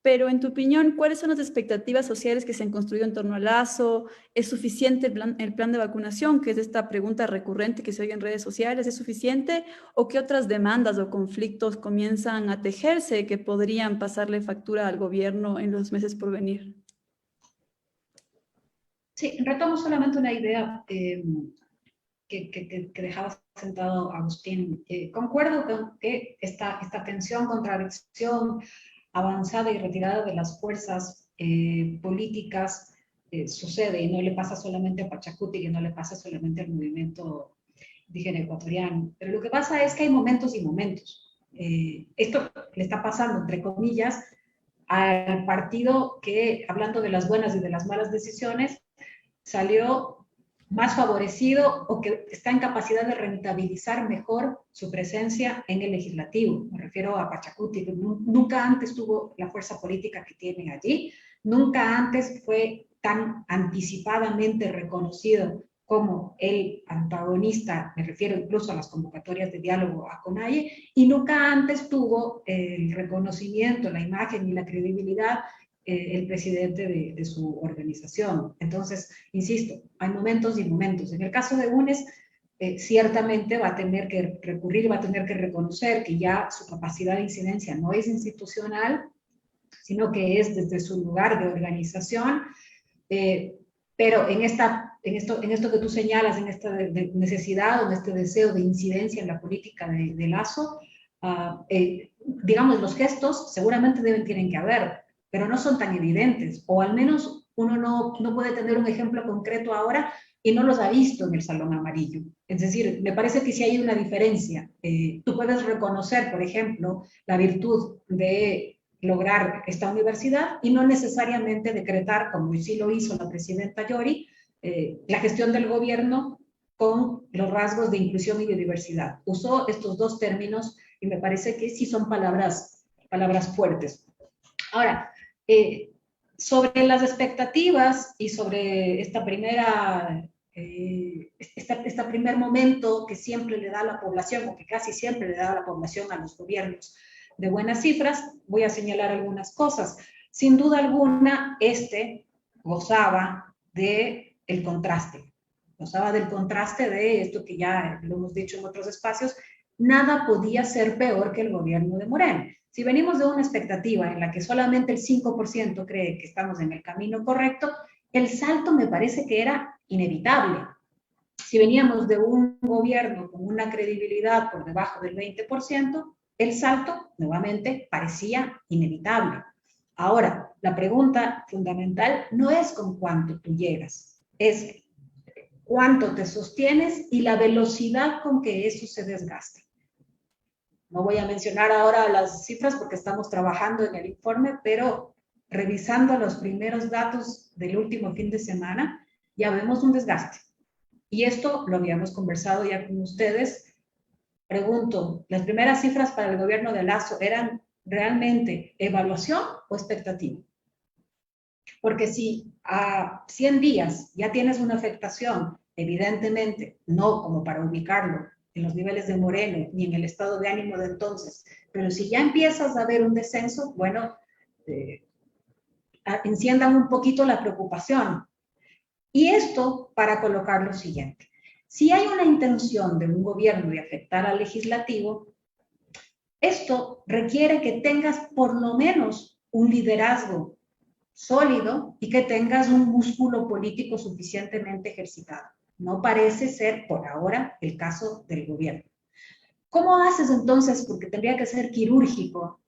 Pero en tu opinión, ¿cuáles son las expectativas sociales que se han construido en torno a Lasso? ¿Es suficiente el plan de vacunación, que es esta pregunta recurrente que se oye en redes sociales? ¿Es suficiente? ¿O qué otras demandas o conflictos comienzan a tejerse que podrían pasarle factura al gobierno en los meses por venir? Sí, retomo solamente una idea que dejaba sentado Agustín. Concuerdo con que esta tensión, contradicción, avanzada y retirada de las fuerzas políticas sucede, y no le pasa solamente a Pachacuti, que no le pasa solamente al movimiento indígena ecuatoriano. Pero lo que pasa es que hay momentos y momentos. Esto le está pasando, entre comillas, al partido que, hablando de las buenas y de las malas decisiones, salió más favorecido o que está en capacidad de rentabilizar mejor su presencia en el legislativo. Me refiero a Pachacuti, que nunca antes tuvo la fuerza política que tienen allí, nunca antes fue tan anticipadamente reconocido como el antagonista, me refiero incluso a las convocatorias de diálogo a CONAIE, y nunca antes tuvo el reconocimiento, la imagen y la credibilidad el presidente de su organización. Entonces, insisto, hay momentos y momentos. En el caso de UNES, ciertamente va a tener que recurrir, va a tener que reconocer que ya su capacidad de incidencia no es institucional, sino que es desde su lugar de organización, pero en esto que tú señalas, en esta necesidad o en este deseo de incidencia en la política de Lasso, digamos, los gestos seguramente tienen que haber, pero no son tan evidentes, o al menos uno no puede tener un ejemplo concreto ahora y no los ha visto en el Salón Amarillo. Es decir, me parece que sí hay una diferencia. Tú puedes reconocer, por ejemplo, la virtud de lograr esta universidad y no necesariamente decretar, como sí lo hizo la presidenta Yori, la gestión del gobierno con los rasgos de inclusión y biodiversidad. Usó estos dos términos y me parece que sí son palabras fuertes. Ahora, sobre las expectativas y sobre esta primer momento que siempre le da a la población, o que casi siempre le da a la población a los gobiernos de buenas cifras, voy a señalar algunas cosas. Sin duda alguna, gozaba del contraste. Gozaba del contraste de esto que ya lo hemos dicho en otros espacios, nada podía ser peor que el gobierno de Moreno. Si venimos de una expectativa en la que solamente el 5% cree que estamos en el camino correcto, el salto me parece que era inevitable. Si veníamos de un gobierno con una credibilidad por debajo del 20%, el salto, nuevamente, parecía inevitable. Ahora, la pregunta fundamental no es con cuánto tú llegas, es cuánto te sostienes y la velocidad con que eso se desgasta. No voy a mencionar ahora las cifras porque estamos trabajando en el informe, pero revisando los primeros datos del último fin de semana, ya vemos un desgaste. Y esto lo habíamos conversado ya con ustedes. Pregunto, ¿las primeras cifras para el gobierno de Lasso eran realmente evaluación o expectativa? Porque si a 100 días ya tienes una afectación, evidentemente, no como para ubicarlo en los niveles de Moreno, ni en el estado de ánimo de entonces, pero si ya empiezas a ver un descenso, bueno, enciendan un poquito la preocupación. Y esto para colocar lo siguiente. Si hay una intención de un gobierno de afectar al legislativo, esto requiere que tengas por lo menos un liderazgo sólido y que tengas un músculo político suficientemente ejercitado. No parece ser, por ahora, el caso del gobierno. ¿Cómo haces entonces, porque tendría que ser quirúrgico,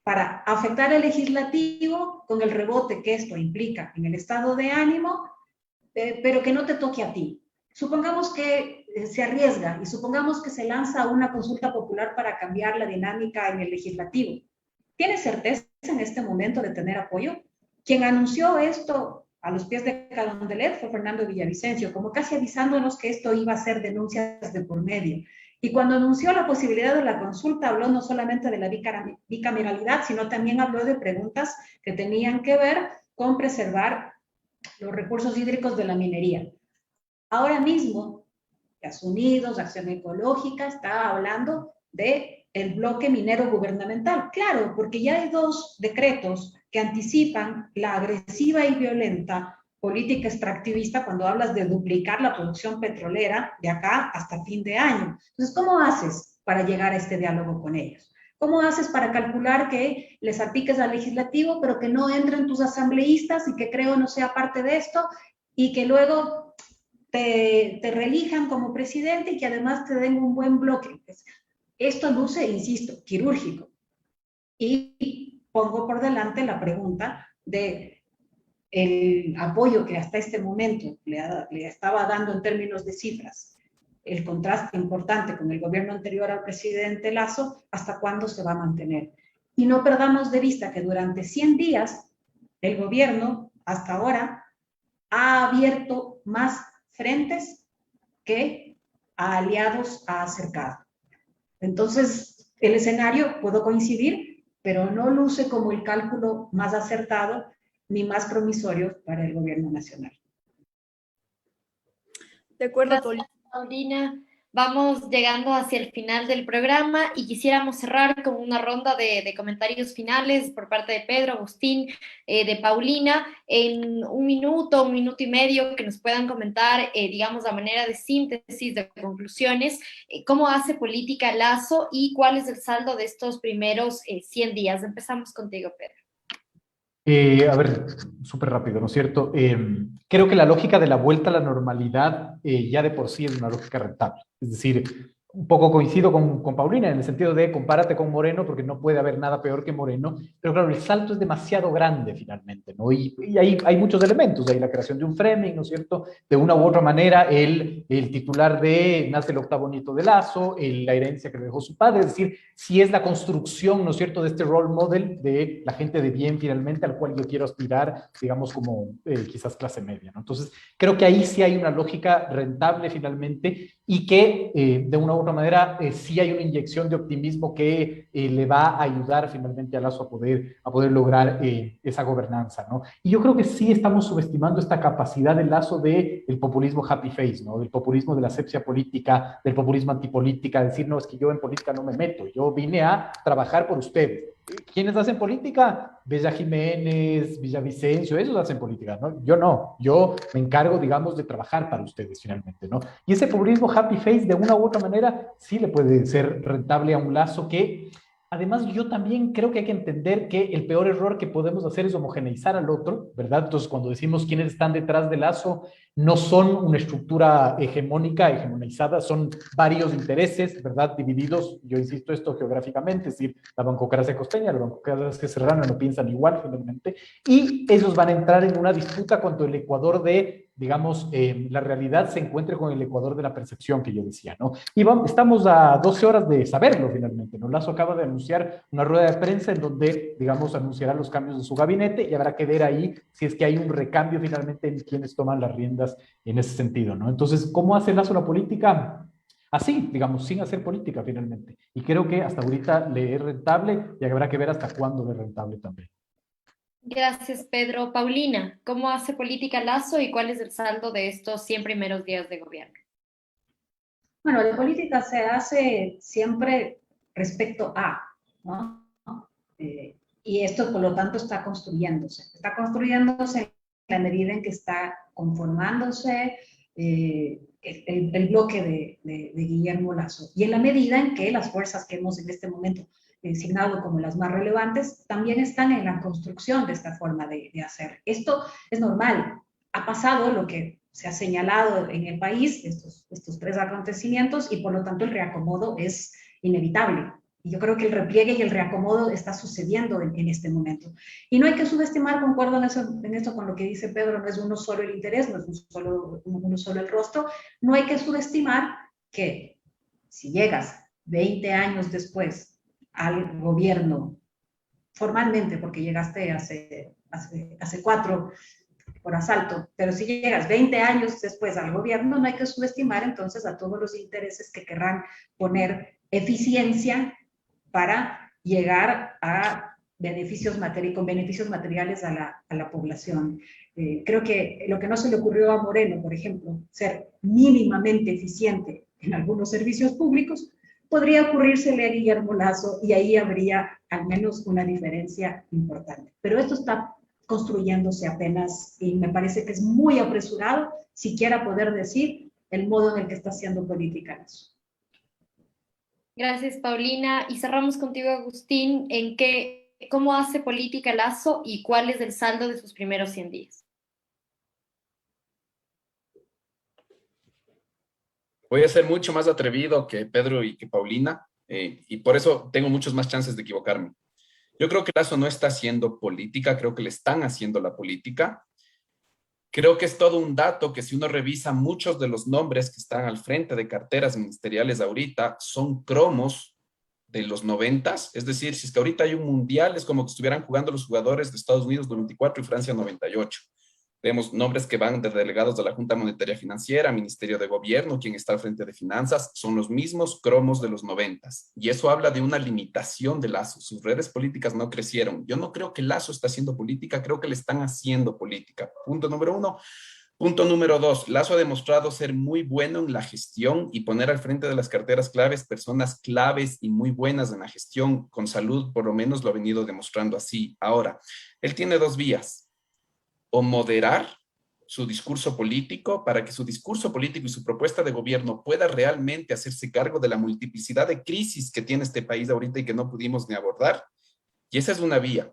para afectar al legislativo con el rebote que esto implica en el estado de ánimo, pero que no te toque a ti? Supongamos que se arriesga y supongamos que se lanza una consulta popular para cambiar la dinámica en el legislativo. ¿Tienes certeza en este momento de tener apoyo? Quien anunció esto a los pies de Carondelet fue Fernando Villavicencio, como casi avisándonos que esto iba a ser denuncias de por medio. Y cuando anunció la posibilidad de la consulta, habló no solamente de la bicameralidad, sino también habló de preguntas que tenían que ver con preservar los recursos hídricos de la minería. Ahora mismo, Gas Unidos, Acción Ecológica, está hablando del bloque minero gubernamental. Claro, porque ya hay dos decretos que anticipan la agresiva y violenta política extractivista cuando hablas de duplicar la producción petrolera de acá hasta fin de año. Entonces, ¿cómo haces para llegar a este diálogo con ellos? ¿Cómo haces para calcular que les apliques al legislativo, pero que no entren tus asambleístas y que creo no sea parte de esto y que luego te reelijan como presidente y que además te den un buen bloque? Esto luce, insisto, quirúrgico. Y pongo por delante la pregunta de el apoyo que hasta este momento le estaba dando en términos de cifras, el contraste importante con el gobierno anterior al presidente Lasso, ¿hasta cuándo se va a mantener? Y no perdamos de vista que durante 100 días el gobierno, hasta ahora, ha abierto más frentes que a aliados ha acercado. Entonces, el escenario, puedo coincidir, pero no luce como el cálculo más acertado ni más promisorio para el gobierno nacional. De acuerdo, Gracias, Paulina. Vamos llegando hacia el final del programa y quisiéramos cerrar con una ronda de comentarios finales por parte de Pedro, Agustín, de Paulina, en un minuto y medio, que nos puedan comentar, digamos, a manera de síntesis, de conclusiones, cómo hace política Lasso y cuál es el saldo de estos primeros 100 días. Empezamos contigo, Pedro. A ver, súper rápido, ¿no es cierto? Creo que la lógica de la vuelta a la normalidad ya de por sí es una lógica rentable. Es decir, un poco coincido con Paulina en el sentido de compárate con Moreno porque no puede haber nada peor que Moreno, pero claro, el salto es demasiado grande finalmente, ¿no? Y ahí hay muchos elementos, hay la creación de un framing, ¿no es cierto? De una u otra manera, el titular de nace el octavo nieto de Lasso, la herencia que le dejó su padre, es decir, si es la construcción, ¿no es cierto?, de este role model de la gente de bien finalmente al cual yo quiero aspirar, digamos, como quizás clase media, ¿no? Entonces, creo que ahí sí hay una lógica rentable finalmente y que de una u otra manera sí hay una inyección de optimismo que le va a ayudar finalmente a Lasso a poder lograr esa gobernanza, ¿no? Y yo creo que sí estamos subestimando esta capacidad de Lasso del populismo happy face, ¿no? Del populismo de la asepsia política, del populismo antipolítica, decir, no, es que yo en política no me meto, yo vine a trabajar por ustedes. ¿Quiénes hacen política? Bella Jiménez, Villavicencio, esos hacen política, ¿no? Yo no, yo me encargo, digamos, de trabajar para ustedes finalmente, ¿no? Y ese populismo happy face, de una u otra manera, sí le puede ser rentable a un Lasso que, además, yo también creo que hay que entender que el peor error que podemos hacer es homogeneizar al otro, ¿verdad? Entonces, cuando decimos quiénes están detrás del Lasso, no son una estructura hegemonizada, son varios intereses, ¿verdad? Divididos, yo insisto esto geográficamente, es decir, la bancocracia costeña, la bancocracia serrana no piensan igual finalmente, y ellos van a entrar en una disputa cuando el Ecuador de, digamos, la realidad se encuentre con el Ecuador de la percepción que yo decía, ¿no? Y estamos a 12 horas de saberlo finalmente, ¿no? Lasso acaba de anunciar una rueda de prensa en donde, digamos, anunciará los cambios de su gabinete y habrá que ver ahí si es que hay un recambio finalmente en quienes toman las riendas en ese sentido, ¿no? Entonces, ¿cómo hace Lasso la política? Así, digamos, sin hacer política finalmente. Y creo que hasta ahorita le es rentable y habrá que ver hasta cuándo le es rentable también. Gracias, Pedro. Paulina, ¿cómo hace política Lasso y cuál es el saldo de estos 100 primeros días de gobierno? Bueno, la política se hace siempre respecto a, ¿no? Y esto, por lo tanto, está construyéndose. Está construyéndose en la medida en que está conformándose el bloque de Guillermo Lasso. Y en la medida en que las fuerzas que hemos en este momento designado como las más relevantes también están en la construcción de esta forma de hacer. Esto es normal. Ha pasado lo que se ha señalado en el país, estos tres acontecimientos, y por lo tanto el reacomodo es inevitable. Y yo creo que el repliegue y el reacomodo está sucediendo en este momento. Y no hay que subestimar, concuerdo en esto con lo que dice Pedro, no es uno solo el interés, no es uno solo el rostro, no hay que subestimar que si llegas 20 años después al gobierno, formalmente, porque llegaste hace 4 por asalto, pero si llegas 20 años después al gobierno, no hay que subestimar entonces a todos los intereses que querrán poner eficiencia para llegar a con beneficios materiales a la población. Creo que lo que no se le ocurrió a Moreno, por ejemplo, ser mínimamente eficiente en algunos servicios públicos, podría ocurrírsele a Guillermo Lasso y ahí habría al menos una diferencia importante. Pero esto está construyéndose apenas y me parece que es muy apresurado siquiera poder decir el modo en el que está haciendo política Lasso. Gracias, Paulina. Y cerramos contigo, Agustín, ¿cómo hace política Lasso y cuál es el saldo de sus primeros 100 días? Voy a ser mucho más atrevido que Pedro y que Paulina, y por eso tengo muchos más chances de equivocarme. Yo creo que Lasso no está haciendo política, creo que le están haciendo la política. Creo que es todo un dato que si uno revisa muchos de los nombres que están al frente de carteras ministeriales ahorita son cromos de los 90s, es decir, si es que ahorita hay un mundial es como que estuvieran jugando los jugadores de Estados Unidos 94 y Francia 98. Vemos nombres que van de delegados de la Junta Monetaria Financiera, Ministerio de Gobierno, quien está al frente de finanzas, son los mismos cromos de los 90s. Y eso habla de una limitación de Lasso. Sus redes políticas no crecieron. Yo no creo que Lasso está haciendo política, creo que le están haciendo política. Punto número 1. Punto número 2, Lasso ha demostrado ser muy bueno en la gestión y poner al frente de las carteras claves personas claves y muy buenas en la gestión. Con Salud, por lo menos, lo ha venido demostrando así. Ahora, él tiene dos vías: o moderar su discurso político para que su discurso político y su propuesta de gobierno pueda realmente hacerse cargo de la multiplicidad de crisis que tiene este país ahorita y que no pudimos ni abordar. Y esa es una vía.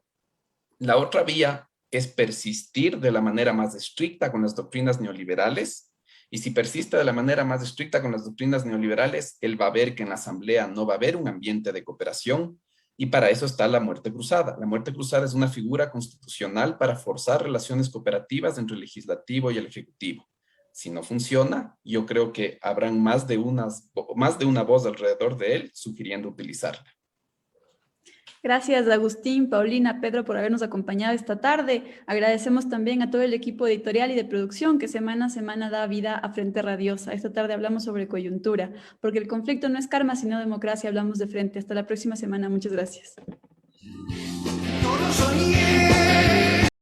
La otra vía es persistir de la manera más estricta con las doctrinas neoliberales, y si persiste de la manera más estricta con las doctrinas neoliberales, él va a ver que en la Asamblea no va a haber un ambiente de cooperación, y para eso está la muerte cruzada. La muerte cruzada es una figura constitucional para forzar relaciones cooperativas entre el legislativo y el ejecutivo. Si no funciona, yo creo que habrán más de una voz alrededor de él sugiriendo utilizarla. Gracias, Agustín, Paulina, Pedro, por habernos acompañado esta tarde. Agradecemos también a todo el equipo editorial y de producción que semana a semana da vida a Frente Radiosa. Esta tarde hablamos sobre coyuntura, porque el conflicto no es karma, sino democracia. Hablamos de frente. Hasta la próxima semana. Muchas gracias. No lo soñé.